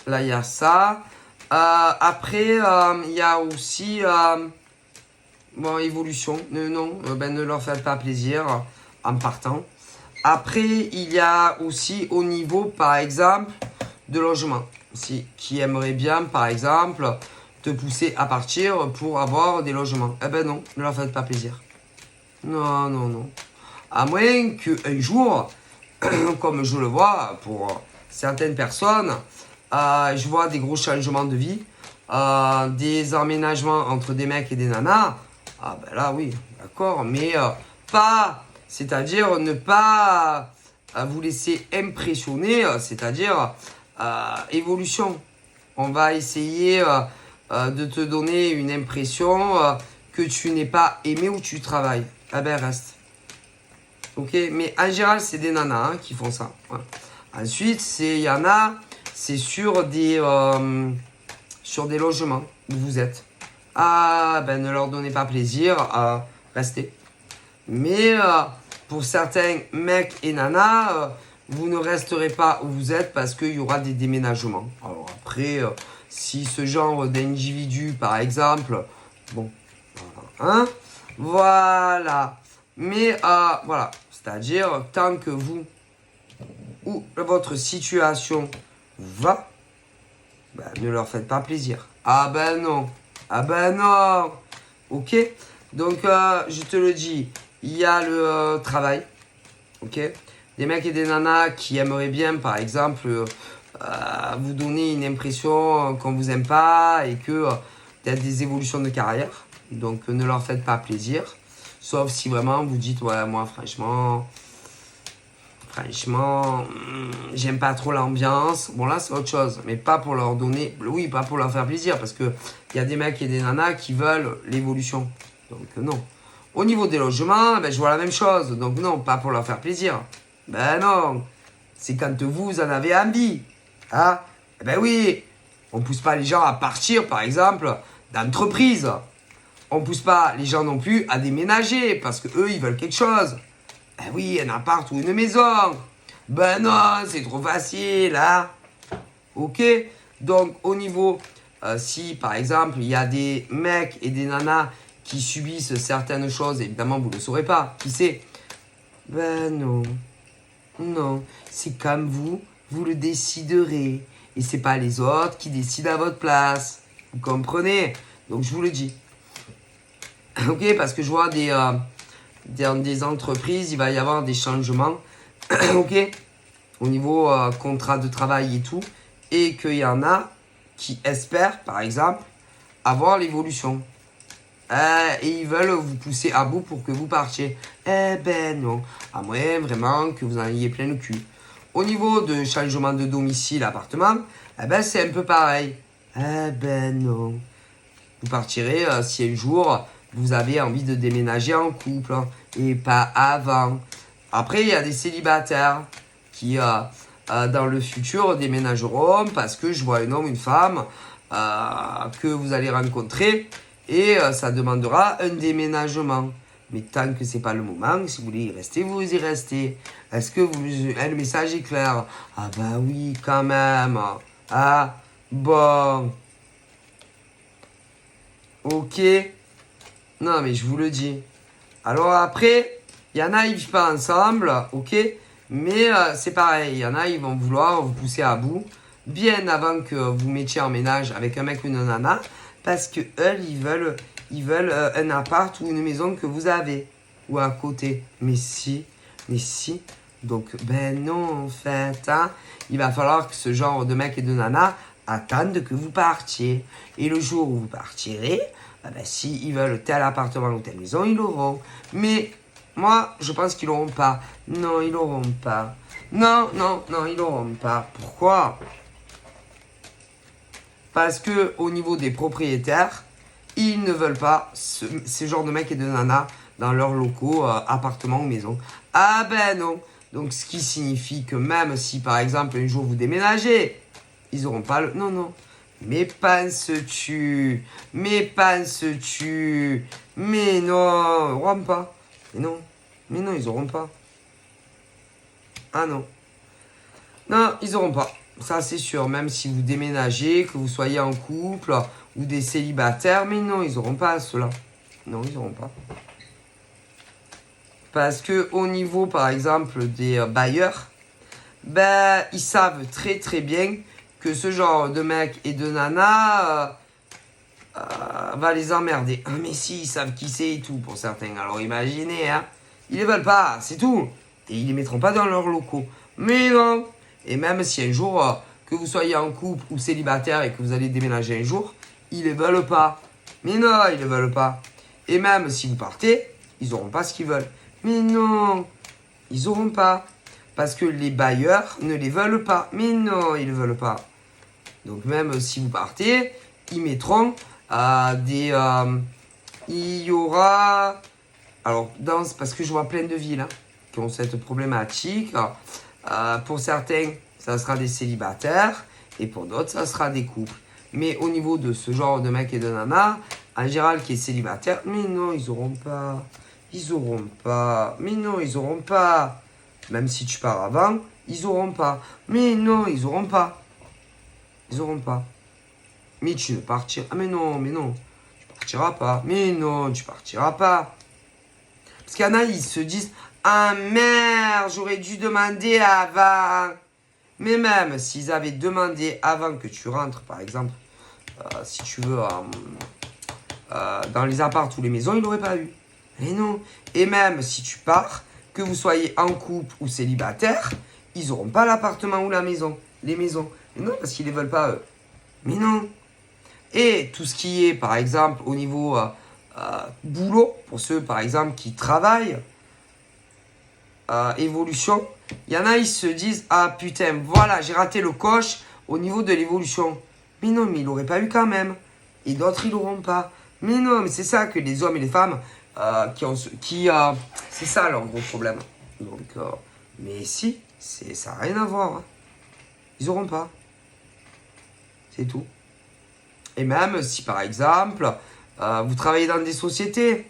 il y a ça. Après il y a aussi bon évolution. Ne leur faites pas plaisir en partant. Après il y a aussi au niveau par exemple de logement. Qui aimerait bien, par exemple, te pousser à partir pour avoir des logements. Eh ben non, ne leur faites pas plaisir. Non. À moins qu'un jour, comme je le vois pour certaines personnes, je vois des gros changements de vie, des emménagements entre des mecs et des nanas. Ah ben là, oui, d'accord, mais pas, c'est-à-dire ne pas vous laisser impressionner, c'est-à-dire... évolution. On va essayer de te donner une impression que tu n'es pas aimé où tu travailles. Ah ben reste. Ok, mais en général c'est des nanas hein, qui font ça. Ouais. Ensuite, il y en a, c'est sur des logements où vous êtes. ah ben ne leur donnez pas plaisir, restez. Mais pour certains mecs et nanas, vous ne resterez pas où vous êtes parce qu'il y aura des déménagements. Alors après, si ce genre d'individu, par exemple, bon, voilà, hein, voilà. Mais voilà, c'est-à-dire tant que vous ou votre situation vous va, ben, ne leur faites pas plaisir. Ah ben non, ah ben non, ok. Donc je te le dis, il y a le travail, ok. Des mecs et des nanas qui aimeraient bien, par exemple, vous donner une impression qu'on vous aime pas et que il y a des évolutions de carrière. Donc ne leur faites pas plaisir. Sauf si vraiment vous dites, ouais, moi franchement, j'aime pas trop l'ambiance. Bon là c'est autre chose, mais pas pour leur donner, oui, pas pour leur faire plaisir, parce que il y a des mecs et des nanas qui veulent l'évolution. Donc non. Au niveau des logements, ben, je vois la même chose. Donc non, pas pour leur faire plaisir. Ben non. C'est quand vous en avez envie. Hein? Eh ben oui. On pousse pas les gens à partir, par exemple, d'entreprise. On pousse pas les gens non plus à déménager parce que eux ils veulent quelque chose. Ben oui, un appart ou une maison. Ben non, c'est trop facile, hein? Ok? Donc au niveau, si par exemple il y a des mecs et des nanas qui subissent certaines choses, évidemment vous ne le saurez pas. Qui sait? Ben non. Non. C'est comme vous le déciderez. Et c'est pas les autres qui décident à votre place. Vous comprenez? Donc je vous le dis. Ok, parce que je vois dans des entreprises, il va y avoir des changements. Ok? Au niveau contrat de travail et tout. Et qu'il y en a qui espèrent, par exemple, avoir l'évolution. Et ils veulent vous pousser à bout pour que vous partiez. Eh ben non. À moins vraiment que vous en ayez plein le cul. Au niveau de changement de domicile, appartement, eh ben c'est un peu pareil. Eh ben non. Vous partirez si un jour vous avez envie de déménager en couple et pas avant. Après, il y a des célibataires qui, dans le futur, déménageront parce que je vois un homme, une femme que vous allez rencontrer et ça demandera un déménagement. Mais tant que c'est pas le moment, si vous voulez y rester, vous y restez. Est-ce que le message est clair? Ah bah oui, quand même. Ah, bon. Ok. Non, mais je vous le dis. Alors après, il y en a, ils vivent pas ensemble, ok. Mais c'est pareil, il y en a, ils vont vouloir vous pousser à bout bien avant que vous mettiez en ménage avec un mec ou une nana, parce que eux, ils veulent un appart ou une maison que vous avez ou à côté. Mais si. Donc ben non en fait, hein. Il va falloir que ce genre de mec et de nana attendent que vous partiez. Et le jour où vous partirez, ben, si ils veulent tel appartement ou telle maison, ils l'auront. Mais moi, je pense qu'ils l'auront pas. Non, ils l'auront pas. Non, ils l'auront pas. Pourquoi? Parce que au niveau des propriétaires, ils ne veulent pas ces genres de mecs et de nanas dans leurs locaux, appartements ou maisons. Ah ben non. Donc ce qui signifie que même si par exemple un jour vous déménagez, ils n'auront pas le... Non. Mais penses-tu? Mais non, ils n'auront pas. Mais non, ils n'auront pas. Ah non. Non, ils n'auront pas. Ça, c'est sûr. Même si vous déménagez, que vous soyez en couple ou des célibataires. Mais non, ils n'auront pas cela. Non, ils n'auront pas. Parce que au niveau, par exemple, des bailleurs, ben, ils savent très très bien que ce genre de mec et de nana va les emmerder. Mais si, ils savent qui c'est et tout pour certains. Alors imaginez, hein. Ils les veulent pas, c'est tout. Et ils les mettront pas dans leurs locaux. Mais non. Et même si un jour, que vous soyez en couple ou célibataire et que vous allez déménager un jour, ils les veulent pas. Mais non, ils les veulent pas. Et même si vous partez, ils auront pas ce qu'ils veulent. Mais non, ils auront pas. Parce que les bailleurs ne les veulent pas. Mais non, ils ne veulent pas. Donc même si vous partez, ils mettront il y aura... Alors, parce que je vois plein de villes qui ont cette problématique. Pour certains, ça sera des célibataires. Et pour d'autres, ça sera des couples. Mais au niveau de ce genre de mec et de nana, en général qui est célibataire, mais non, ils auront pas. Ils auront pas. Mais non, ils auront pas. Même si tu pars avant, ils auront pas. Mais non, ils auront pas. Ils auront pas. Mais tu ne partiras. Ah mais non, mais non. Tu partiras pas. Mais non, tu partiras pas. Parce qu'il y en a, ils se disent, ah merde, j'aurais dû demander avant. Mais même s'ils avaient demandé avant que tu rentres, par exemple, si tu veux, dans les apparts ou les maisons, ils n'auraient pas eu. Mais non. Et même si tu pars, que vous soyez en couple ou célibataire, ils n'auront pas l'appartement ou la maison. Les maisons. Mais non, parce qu'ils ne les veulent pas eux. Mais non. Et tout ce qui est, par exemple, au niveau boulot, pour ceux, par exemple, qui travaillent, évolution, il y en a, ils se disent, ah putain, voilà, j'ai raté le coche au niveau de l'évolution. Mais non, mais il n'aurait pas eu quand même. Et d'autres, ils l'auront pas. Mais non, mais c'est ça que les hommes et les femmes, c'est ça leur gros problème. Donc, mais si, ça n'a rien à voir. Hein. Ils n'auront pas. C'est tout. Et même si, par exemple, vous travaillez dans des sociétés,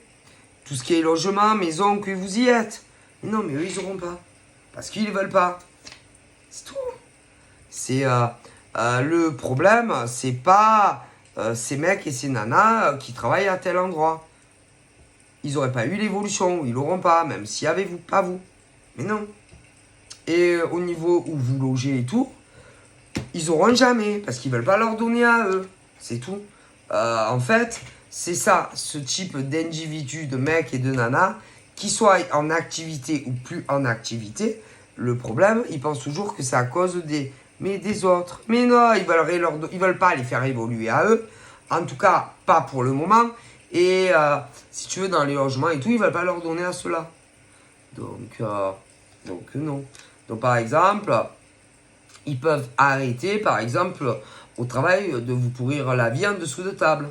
tout ce qui est logement, maison, que vous y êtes. Mais non, mais eux, ils n'auront pas. Parce qu'ils ne veulent pas. C'est tout. C'est le problème, c'est pas ces mecs et ces nanas qui travaillent à tel endroit. Ils n'auraient pas eu l'évolution, ils l'auront pas, même s'il y avait vous, pas vous. Mais non. Et au niveau où vous logez et tout, ils n'auront jamais, parce qu'ils veulent pas leur donner à eux. C'est tout. En fait, c'est ça, ce type d'individu, de mec et de nana, qui soient en activité ou plus en activité, le problème, ils pensent toujours que c'est à cause des autres. Mais non, ils veulent pas les faire évoluer à eux. En tout cas, pas pour le moment. Et si tu veux, dans les logements et tout, ils veulent pas leur donner à ceux-là. Donc non. Donc par exemple, ils peuvent arrêter, par exemple, au travail, de vous pourrir la vie en dessous de table.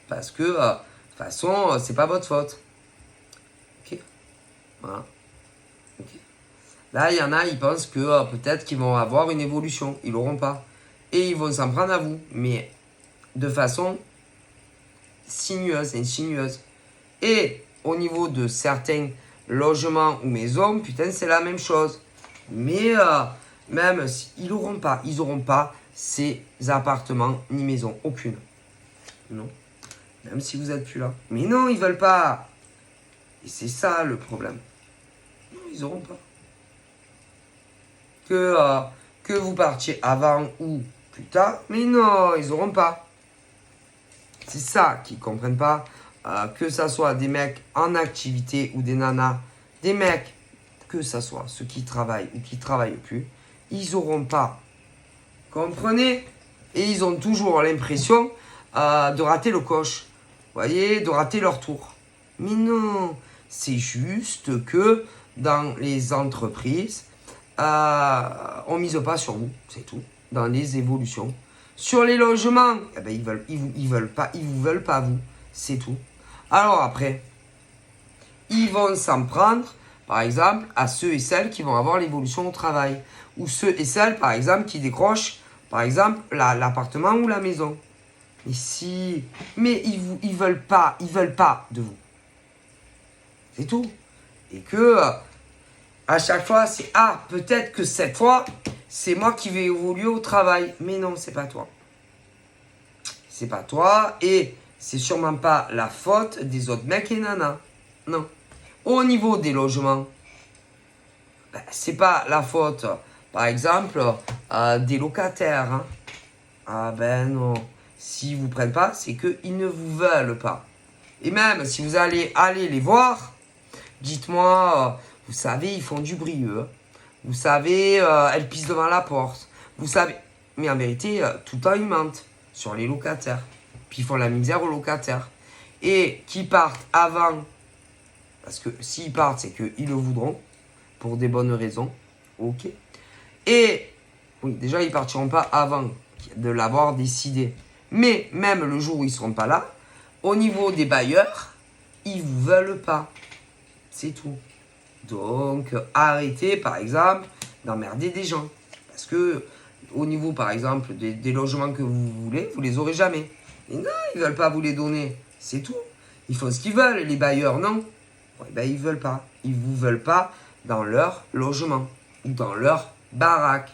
Parce que, de toute façon, c'est pas votre faute. Ok. Voilà. Ok. Là, il y en a, ils pensent que peut-être qu'ils vont avoir une évolution. Ils l'auront pas. Et ils vont s'en prendre à vous. Mais de façon sinueuse, insinueuse. Et au niveau de certains logements ou maisons, putain, c'est la même chose. Mais même, ils n'auront pas ces appartements ni maisons. Aucune. Non. Même si vous n'êtes plus là. Mais non, ils veulent pas. Et c'est ça le problème. Non, ils n'auront pas. Que vous partiez avant ou plus tard. Mais non, ils n'auront pas. C'est ça qu'ils ne comprennent pas. Que ça soit des mecs en activité ou des nanas. Des mecs, que ça soit ceux qui travaillent ou qui ne travaillent plus. Ils n'auront pas. Comprenez? Et ils ont toujours l'impression de rater le coche. Vous voyez, de rater leur tour. Mais non, c'est juste que dans les entreprises, on ne mise pas sur vous, c'est tout. Dans les évolutions. Sur les logements, eh ben, ils vous veulent pas vous, c'est tout. Alors après, ils vont s'en prendre, par exemple, à ceux et celles qui vont avoir l'évolution au travail. Ou ceux et celles, par exemple, qui décrochent, par exemple, l'appartement ou la maison. Mais ils veulent pas de vous. C'est tout. Et que à chaque fois, c'est peut-être que cette fois, c'est moi qui vais évoluer au travail. Mais non, c'est pas toi. C'est pas toi et c'est sûrement pas la faute des autres mecs et nanas. Non. Au niveau des logements, c'est pas la faute, par exemple, des locataires. Hein. Ah ben non. S'ils vous prennent pas, c'est qu'ils ne vous veulent pas. Et même si vous allez les voir, dites-moi, vous savez, ils font du bruit, eux. Vous savez, elles pissent devant la porte. Vous savez. Mais en vérité, tout le temps, ils mentent sur les locataires. Puis ils font la misère aux locataires. Et qui partent avant, parce que s'ils partent, c'est qu'ils le voudront, pour des bonnes raisons. Ok. Et, oui, déjà, ils partiront pas avant de l'avoir décidé. Mais même le jour où ils ne seront pas là, au niveau des bailleurs, ils ne vous veulent pas. C'est tout. Donc, arrêtez, par exemple, d'emmerder des gens. Parce que au niveau, par exemple, des logements que vous voulez, vous les aurez jamais. Et non, ils ne veulent pas vous les donner. C'est tout. Ils font ce qu'ils veulent. Les bailleurs, non. Ouais, ben, ils ne veulent pas. Ils ne vous veulent pas dans leur logement ou dans leur baraque.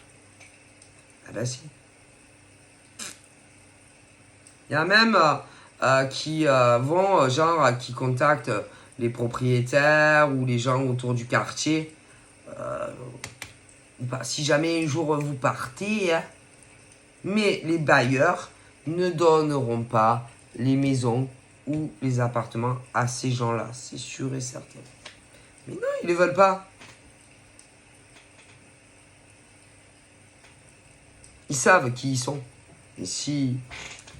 Ah ben si. Il y a même qui vont, qui contactent les propriétaires ou les gens autour du quartier. Si jamais un jour vous partez, hein, mais les bailleurs ne donneront pas les maisons ou les appartements à ces gens-là, c'est sûr et certain. Mais non, ils ne les veulent pas. Ils savent qui ils sont. Et si,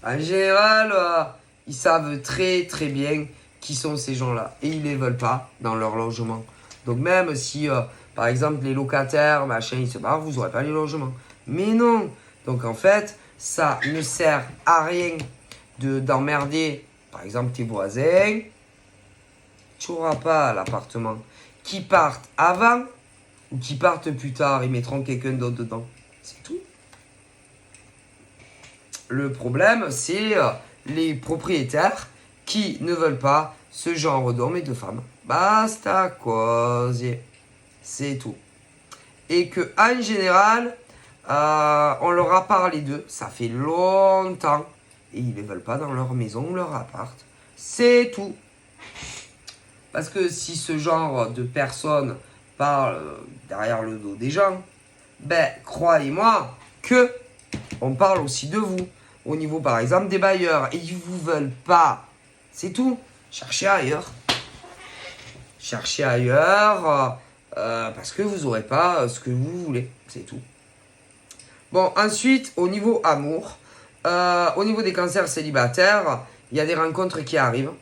en général, ils savent très très bien qui sont ces gens-là. Et ils ne les veulent pas dans leur logement. Donc même si, par exemple, les locataires, machin, ils se barrent, vous n'aurez pas les logements. Mais non. Donc en fait, ça ne sert à rien d'emmerder, par exemple, tes voisins. Tu n'auras pas l'appartement. Qui partent avant ou qui partent plus tard, ils mettront quelqu'un d'autre dedans. C'est tout. Le problème, c'est les propriétaires qui ne veulent pas ce genre d'hommes et de femmes. Basta cosy. C'est tout. Et que en général, on leur a parlé d'eux. Ça fait longtemps. Et ils ne les veulent pas dans leur maison ou leur appart. C'est tout. Parce que si ce genre de personnes parlent derrière le dos des gens, ben, croyez-moi que on parle aussi de vous. Au niveau, par exemple, des bailleurs. Et ils ne vous veulent pas. C'est tout. Cherchez ailleurs. Cherchez ailleurs parce que vous n'aurez pas ce que vous voulez. C'est tout. Bon, ensuite, au niveau amour, au niveau des cancers célibataires, il y a des rencontres qui arrivent.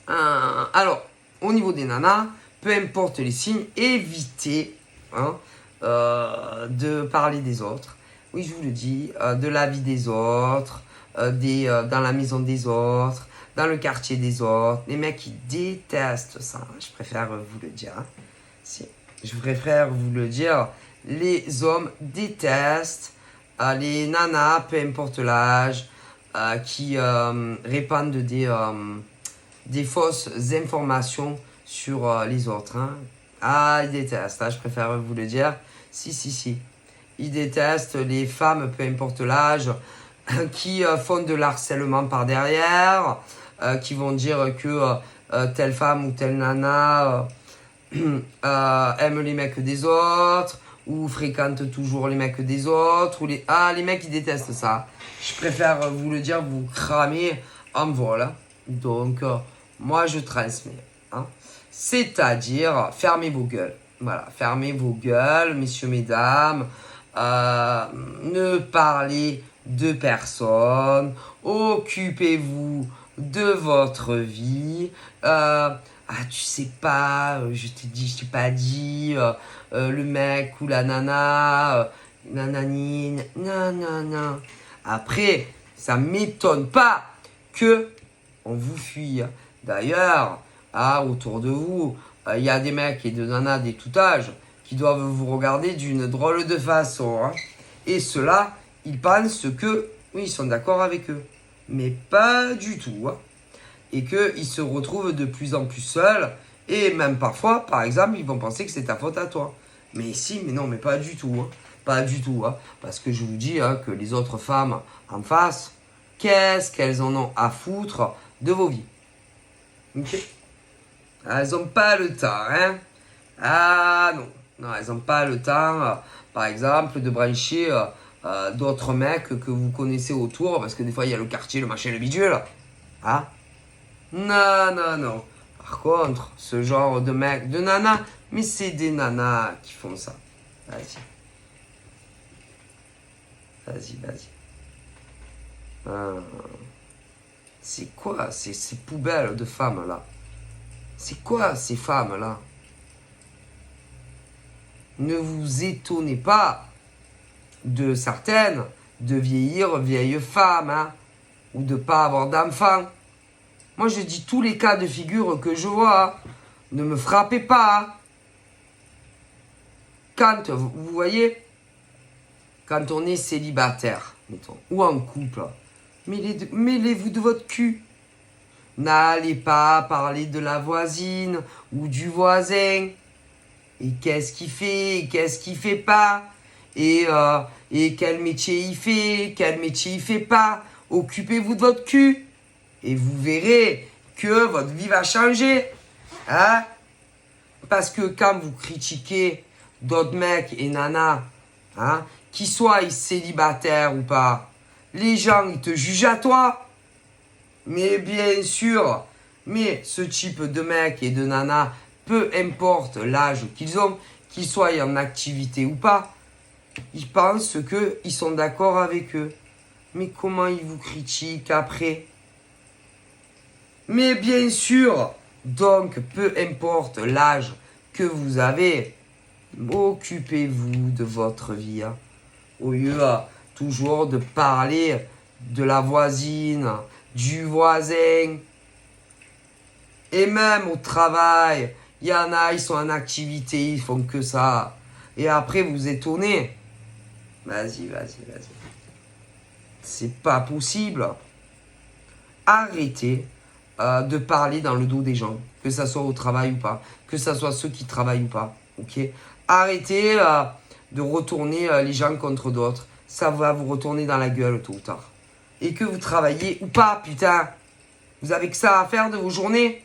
Alors, au niveau des nanas, peu importe les signes, évitez de parler des autres. Oui, je vous le dis, de la vie des autres, dans la maison des autres, dans le quartier des autres. Les mecs, ils détestent ça. Je préfère vous le dire. Je préfère vous le dire. Les hommes détestent les nanas, peu importe l'âge, qui répandent des fausses informations sur les autres. Hein. Ah, ils détestent, je préfère vous le dire. Si. Ils détestent les femmes, peu importe l'âge, qui font de l'harcèlement par derrière, qui vont dire que telle femme ou telle nana aime les mecs des autres, ou fréquente toujours les mecs des autres, ou les mecs ils détestent ça. Je préfère vous le dire, vous cramer en vol. Donc, moi je transmets. Hein. C'est-à-dire, fermez vos gueules. Voilà, fermez vos gueules, messieurs, mesdames. Ne parlez de personne. Occupez-vous de votre vie. Tu sais pas, je t'ai pas dit, le mec ou la nana, nanani, non. Après, ça m'étonne pas que on vous fuit. D'ailleurs, autour de vous, il y a des mecs et des nanas des tout âges qui doivent vous regarder d'une drôle de façon. Hein. Et ceux-là, ils pensent que, oui, ils sont d'accord avec eux. Mais pas du tout. Hein. Et qu'ils se retrouvent de plus en plus seuls. Et même parfois, par exemple, ils vont penser que c'est ta faute à toi. Mais si, mais non, mais pas du tout. Hein. Pas du tout. Hein. Parce que je vous dis que les autres femmes en face, qu'est-ce qu'elles en ont à foutre de vos vies. Ok. Elles n'ont pas le temps. Hein. Ah non. Non, elles n'ont pas le temps, par exemple, de brancher d'autres mecs que vous connaissez autour. Parce que des fois, il y a le quartier, le machin, le bidule. Hein. Non. Par contre, ce genre de mec, de nana, mais c'est des nanas qui font ça. Vas-y. C'est quoi ces poubelles de femmes là? C'est quoi ces femmes là? Ne vous étonnez pas de certaines de vieillir vieilles femmes hein, ou de pas avoir d'enfants. Moi, je dis tous les cas de figure que je vois. Ne me frappez pas. Quand, vous voyez, quand on est célibataire, mettons, ou en couple, mêlez-vous de votre cul. N'allez pas parler de la voisine ou du voisin. Et qu'est-ce qu'il fait, et qu'est-ce qu'il fait pas. Et quel métier il fait, quel métier il fait pas. Occupez-vous de votre cul. Et vous verrez que votre vie va changer. Hein? Parce que quand vous critiquez d'autres mecs et nanas, hein, qu'ils soient célibataires ou pas, les gens, ils te jugent à toi. Mais bien sûr, mais ce type de mec et de nana, peu importe l'âge qu'ils ont, qu'ils soient en activité ou pas, ils pensent qu'ils sont d'accord avec eux. Mais comment ils vous critiquent après? Mais bien sûr, donc peu importe l'âge que vous avez, occupez-vous de votre vie. Hein, au lieu toujours de parler de la voisine, du voisin. Et même au travail, il y en a, ils sont en activité, ils font que ça. Et après, vous étonnez. Vas-y. C'est pas possible. Arrêtez de parler dans le dos des gens. Que ça soit au travail ou pas. Que ça soit ceux qui travaillent ou pas. Ok? Arrêtez de retourner les gens contre d'autres. Ça va vous retourner dans la gueule tôt ou tard. Et que vous travaillez ou pas, putain. Vous avez que ça à faire de vos journées.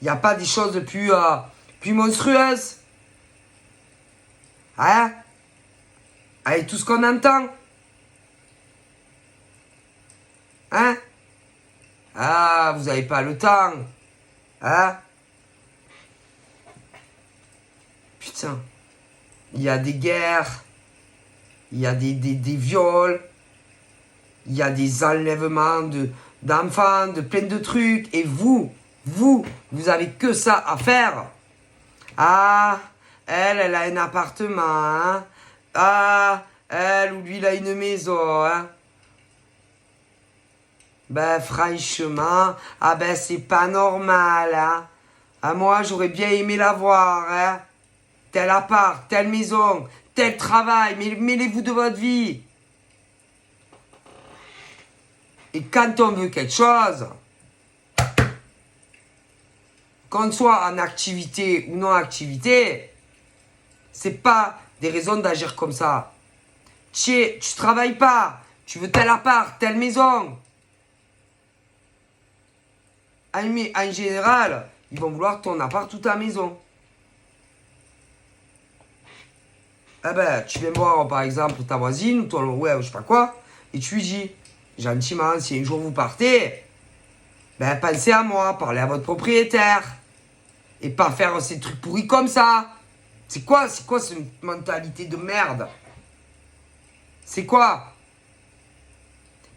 Il n'y a pas des choses de plus monstrueuses. Hein? Avec tout ce qu'on entend. Hein? Ah, vous n'avez pas le temps. Hein? Putain. Il y a des guerres. Il y a des viols. Il y a des enlèvements d'enfants, de plein de trucs. Et vous avez que ça à faire. Ah, elle a un appartement. Hein? Ah, elle ou lui, il a une maison. Hein? Ben, franchement, ah ben, c'est pas normal. Hein? Ah, moi, j'aurais bien aimé l'avoir. Hein? Tel appart, telle maison, tel travail. Mais mêlez-vous de votre vie. Et quand on veut quelque chose, qu'on soit en activité ou non activité, c'est pas des raisons d'agir comme ça. Tu travailles pas, tu veux tel appart, telle maison. En général, ils vont vouloir ton appart ou ta maison. Eh ben, tu viens voir par exemple ta voisine ou ton ouais, je sais pas quoi, et tu lui dis, gentiment, si un jour vous partez, ben pensez à moi, parlez à votre propriétaire. Et pas faire ces trucs pourris comme ça. C'est quoi cette mentalité de merde? C'est quoi?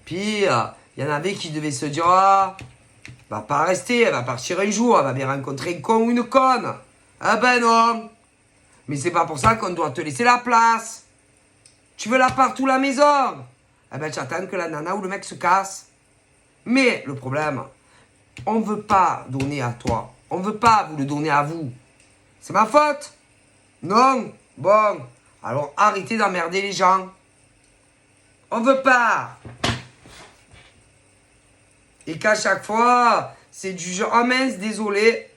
Puis, il y en avait qui devaient se dire, ah, va pas rester, elle va partir un jour, elle va bien rencontrer un con ou une conne. Ah ben non. Mais c'est pas pour ça qu'on doit te laisser la place. Tu veux l'appart ou la maison? Eh ben, tu attends que la nana ou le mec se casse. Mais le problème, on veut pas donner à toi. On veut pas vous le donner à vous. C'est ma faute? Non? Bon. Alors arrêtez d'emmerder les gens. On veut pas. Et qu'à chaque fois, c'est du genre, oh mince, désolé.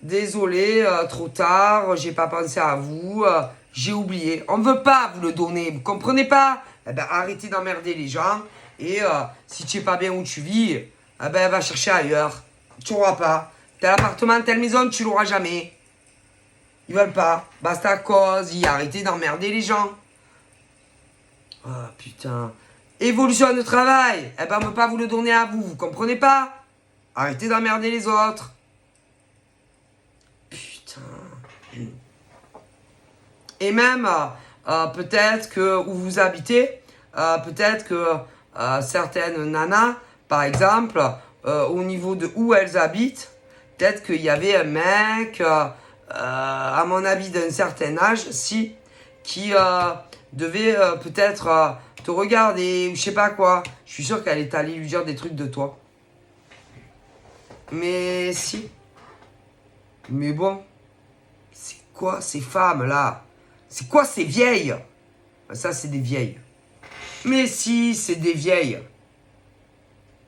Désolé, trop tard, j'ai pas pensé à vous, j'ai oublié. On veut pas vous le donner, vous comprenez pas? Eh ben arrêtez d'emmerder les gens. Et si tu es pas bien où tu vis, eh ben va chercher ailleurs. Tu l'auras pas. Tel appartement, telle maison, tu l'auras jamais. Ils veulent pas. Basta cause, arrêtez d'emmerder les gens. Ah putain. Évolution de travail. Eh ben on veut pas vous le donner à vous, vous comprenez pas? Arrêtez d'emmerder les autres. Putain. Et même, peut-être que où vous habitez, peut-être que certaines nanas, par exemple, au niveau de où elles habitent, peut-être qu'il y avait un mec, à mon avis d'un certain âge, qui devait peut-être te regarder ou je sais pas quoi. Je suis sûr qu'elle est allée lui dire des trucs de toi. Mais si. Mais bon, c'est quoi ces femmes là? C'est quoi ces vieilles? Ça, c'est des vieilles. Mais si, c'est des vieilles.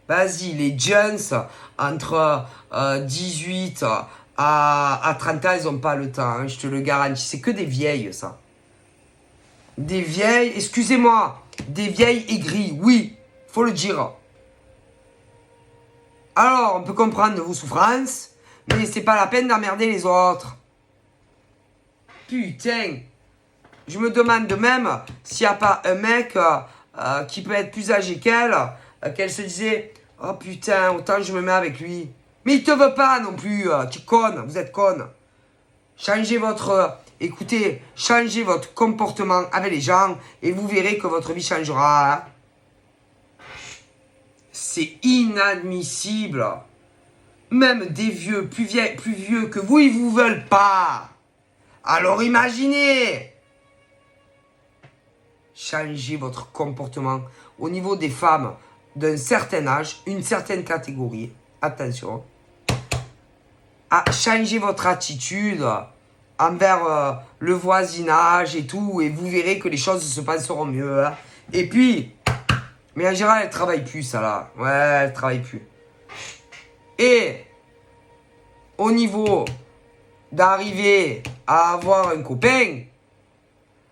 Vas-y, les jeunes, entre 18 à 30 ans, ils n'ont pas le temps, hein, je te le garantis. C'est que des vieilles, ça. Des vieilles, excusez-moi, des vieilles aigries, oui, faut le dire. Alors, on peut comprendre vos souffrances, mais c'est pas la peine d'emmerder les autres. Putain, je me demande même s'il n'y a pas un mec qui peut être plus âgé qu'elle se disait « Oh putain, autant je me mets avec lui. » Mais il te veut pas non plus, tu es conne, vous êtes conne. Changez votre... écoutez, changez votre comportement avec les gens et vous verrez que votre vie changera. Hein. C'est inadmissible. Même des vieux, plus vieux que vous, ils vous veulent pas. Alors imaginez. Changez votre comportement au niveau des femmes d'un certain âge, une certaine catégorie. Attention. Changez votre attitude envers le voisinage et tout, et vous verrez que les choses se passeront mieux. Hein. Et puis, mais en général, elle travaille plus, ça là. Ouais, elle travaille plus. Et au niveau d'arriver à avoir un copain,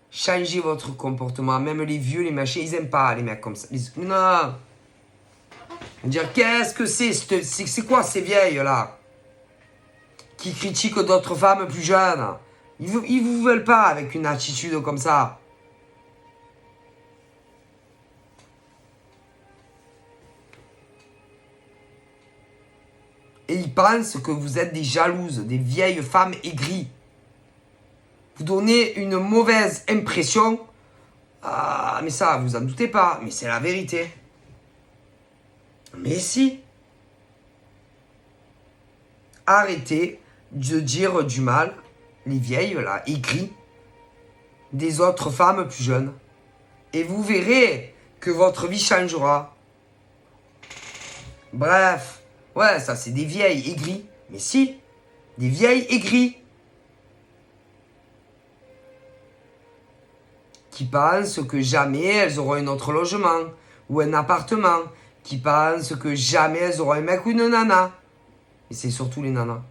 changez votre comportement. Même les vieux, les machins, ils aiment pas les mecs comme ça. Non. Dire, qu'est-ce que c'est quoi ces vieilles là qui critiquent d'autres femmes plus jeunes? Ils vous veulent pas avec une attitude comme ça. Et ils pensent que vous êtes des jalouses, des vieilles femmes aigries. Vous donnez une mauvaise impression. Ah, mais ça, vous en doutez pas. Mais c'est la vérité. Mais si. Arrêtez de dire du mal, les vieilles, là, aigries, des autres femmes plus jeunes. Et vous verrez que votre vie changera. Bref. Ouais, ça, c'est des vieilles aigries. Mais si. Des vieilles aigries. Qui pensent que jamais elles auront un autre logement ou un appartement, qui pensent que jamais elles auront un mec ou une nana. Et c'est surtout les nanas.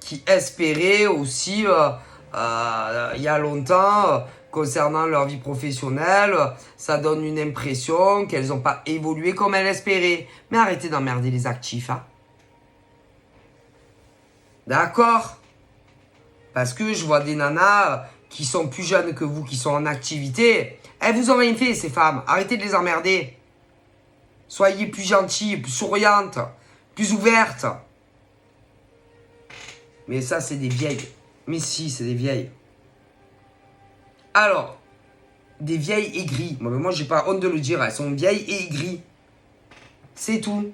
Qui espéraient aussi, il y a longtemps, concernant leur vie professionnelle, ça donne une impression qu'elles n'ont pas évolué comme elles espéraient. Mais arrêtez d'emmerder les actifs, hein. D'accord ? Parce que je vois des nanas qui sont plus jeunes que vous, qui sont en activité. Elles vous ont rien fait, ces femmes. Arrêtez de les emmerder. Soyez plus gentilles, plus souriantes, plus ouvertes. Mais ça, c'est des vieilles. Mais si, c'est des vieilles. Alors, des vieilles aigries. Moi, j'ai pas honte de le dire. Elles sont vieilles et aigries. C'est tout.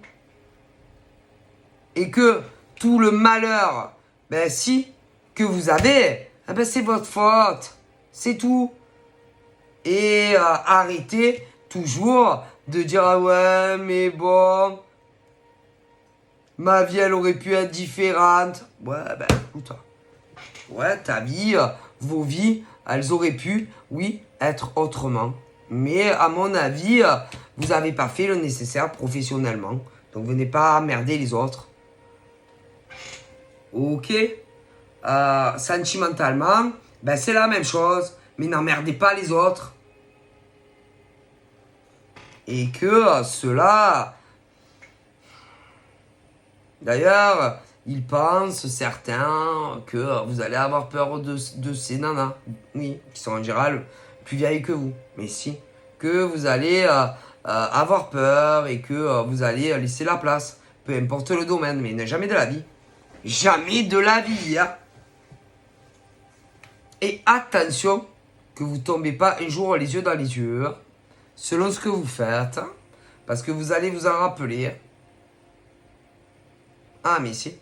Et que tout le malheur, ben si... que vous avez, eh ben c'est votre faute. C'est tout. Et arrêtez toujours de dire ah ouais, mais bon, ma vie elle aurait pu être différente. Ouais, ben écoute, ouais, ta vie, vos vies, elles auraient pu, oui, être autrement. Mais à mon avis, vous n'avez pas fait le nécessaire professionnellement. Donc venez pas emmerder les autres. Ok? Sentimentalement, ben c'est la même chose, mais n'emmerdez pas les autres. Et que cela... D'ailleurs, ils pensent, certains, que vous allez avoir peur de ces nanas. Oui, qui sont en général plus vieilles que vous. Mais si, que vous allez avoir peur et que vous allez laisser la place. Peu importe le domaine, mais jamais de la vie. Jamais de la vie, hein. Et attention que vous ne tombez pas un jour les yeux dans les yeux, hein, selon ce que vous faites, hein, parce que vous allez vous en rappeler. Ah, mais si.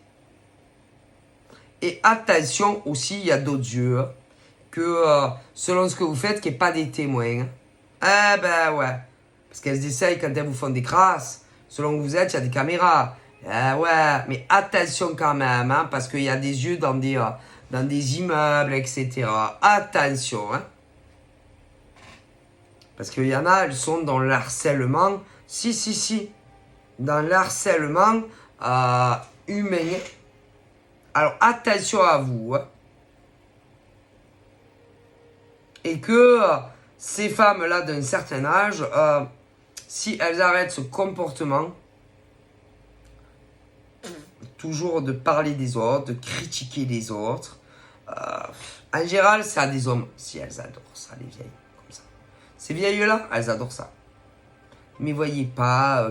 Et attention aussi, il y a d'autres yeux, hein, que selon ce que vous faites, qu'il n'y ait pas des témoins. Hein. Eh ben ouais. Parce qu'elles essayent quand elles vous font des crasses. Selon où vous êtes, il y a des caméras. Eh ouais, mais attention quand même, hein, parce qu'il y a des yeux dans dans des immeubles, etc. Attention, hein. Parce qu'il y en a, elles sont dans l'harcèlement. Si. Dans l'harcèlement humain. Alors, attention à vous. Hein. Et que ces femmes-là d'un certain âge, si elles arrêtent ce comportement, toujours de parler des autres, de critiquer les autres, en général, c'est à des hommes. Si elles adorent ça, les vieilles, comme ça. Ces vieilles-là, elles adorent ça. Mais voyez pas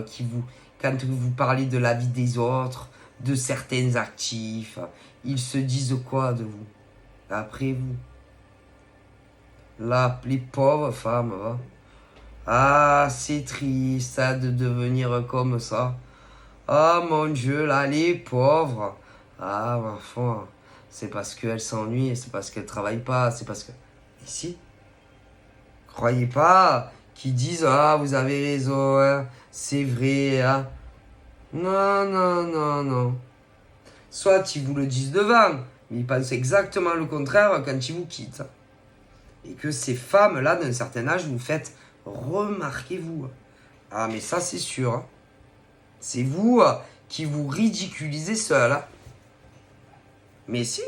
quand vous parlez de la vie des autres, de certains actifs, ils se disent quoi de vous? Après vous. Là, les pauvres femmes, va. Ah, c'est triste ça, de devenir comme ça. Ah, mon Dieu, là, les pauvres. Ah, ma foi, c'est parce qu'elles s'ennuient, c'est parce qu'elles travaillent pas, c'est parce que... Ici, croyez pas qu'ils disent, ah, vous avez raison, hein, c'est vrai, hein. Non. Soit ils vous le disent devant, mais ils pensent exactement le contraire quand ils vous quittent. Et que ces femmes-là, d'un certain âge, vous faites remarquez vous. Ah, mais ça, c'est sûr. Hein. C'est vous qui vous ridiculisez seul. Hein. Mais si.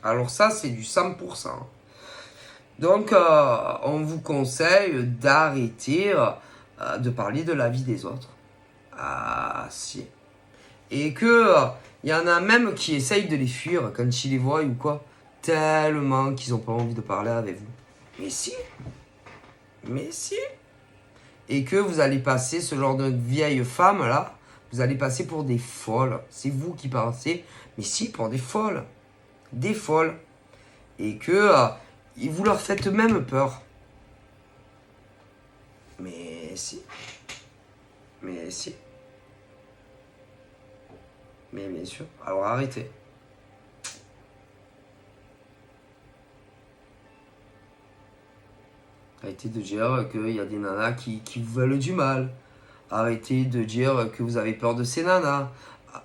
Alors ça, c'est du 100%. Donc, on vous conseille d'arrêter de parler de la vie des autres. Ah, si. Et que y en a même qui essayent de les fuir quand ils les voient ou quoi. Tellement qu'ils n'ont pas envie de parler avec vous. Mais si. Et que vous allez passer, ce genre de vieille femme là, vous allez passer pour des folles. C'est vous qui pensez, mais si, pour des folles. Des folles. Et que vous leur faites même peur. Mais si. Mais bien sûr. Alors arrêtez. Arrêtez de dire qu'il y a des nanas qui vous veulent du mal. Arrêtez de dire que vous avez peur de ces nanas.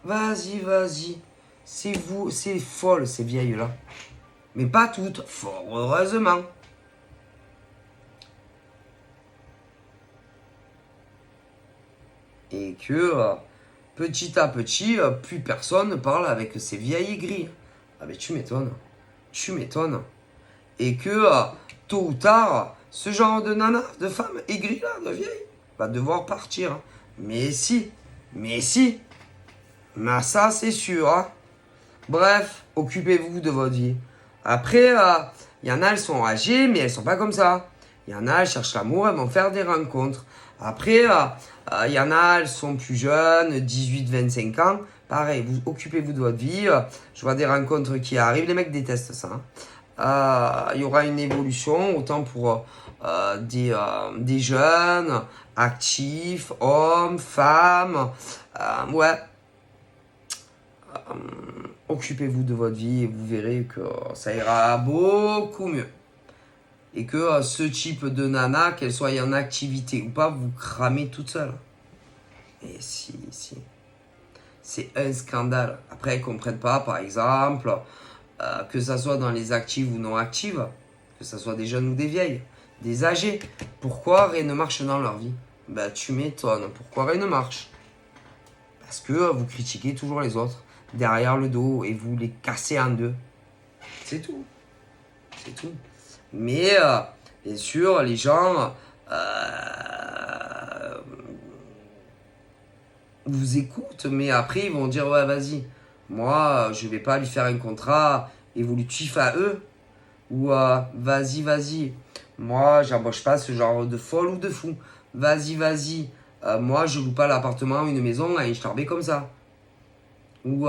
Vas-y. C'est vous, c'est folle ces vieilles-là. Mais pas toutes, fort heureusement. Et que petit à petit, plus personne ne parle avec ces vieilles aigries. Ah ben tu m'étonnes. Et que tôt ou tard, ce genre de nana, de femme aigrie là, de vieille, va devoir partir. Mais si. Mais ça c'est sûr. Hein. Bref, occupez-vous de votre vie. Après, il y en a, elles sont âgées, mais elles sont pas comme ça. Il y en a, elles cherchent l'amour, elles vont faire des rencontres. Après, il y en a, elles sont plus jeunes, 18-25 ans. Pareil, vous occupez-vous de votre vie. Je vois des rencontres qui arrivent, les mecs détestent ça. Il y aura une évolution, autant pour des jeunes, actifs, hommes, femmes. Occupez-vous de votre vie et vous verrez que ça ira beaucoup mieux. Et que ce type de nana, qu'elle soit en activité ou pas, vous cramez toute seule. Et si. C'est un scandale. Après, elles ne comprennent pas, par exemple, que ça soit dans les actives ou non actives, que ça soit des jeunes ou des vieilles, des âgés. Pourquoi rien ne marche dans leur vie? Ben, tu m'étonnes. Pourquoi rien ne marche? Parce que vous critiquez toujours les autres derrière le dos et vous les cassez en deux. C'est tout. Mais, bien sûr, les gens vous écoutent, mais après, ils vont dire, ouais, vas-y, moi, je vais pas lui faire un contrat évolutif à eux. Ou, vas-y, moi, j'embauche pas ce genre de folle ou de fou. Vas-y, moi, je loue pas l'appartement ou une maison à un starbé comme ça. Ou,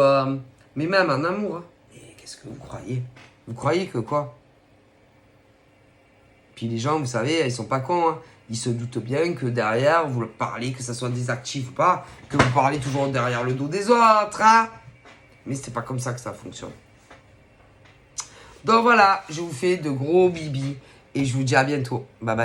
mais même en amour. Hein. Mais qu'est-ce que vous croyez? Vous croyez que quoi? Puis les gens, vous savez, ils sont pas cons. Hein. Ils se doutent bien que derrière, vous parlez, que ça soit des actifs ou pas, que vous parlez toujours derrière le dos des autres. Hein. Mais c'est pas comme ça que ça fonctionne. Donc voilà, je vous fais de gros bibis et je vous dis à bientôt. Bye bye.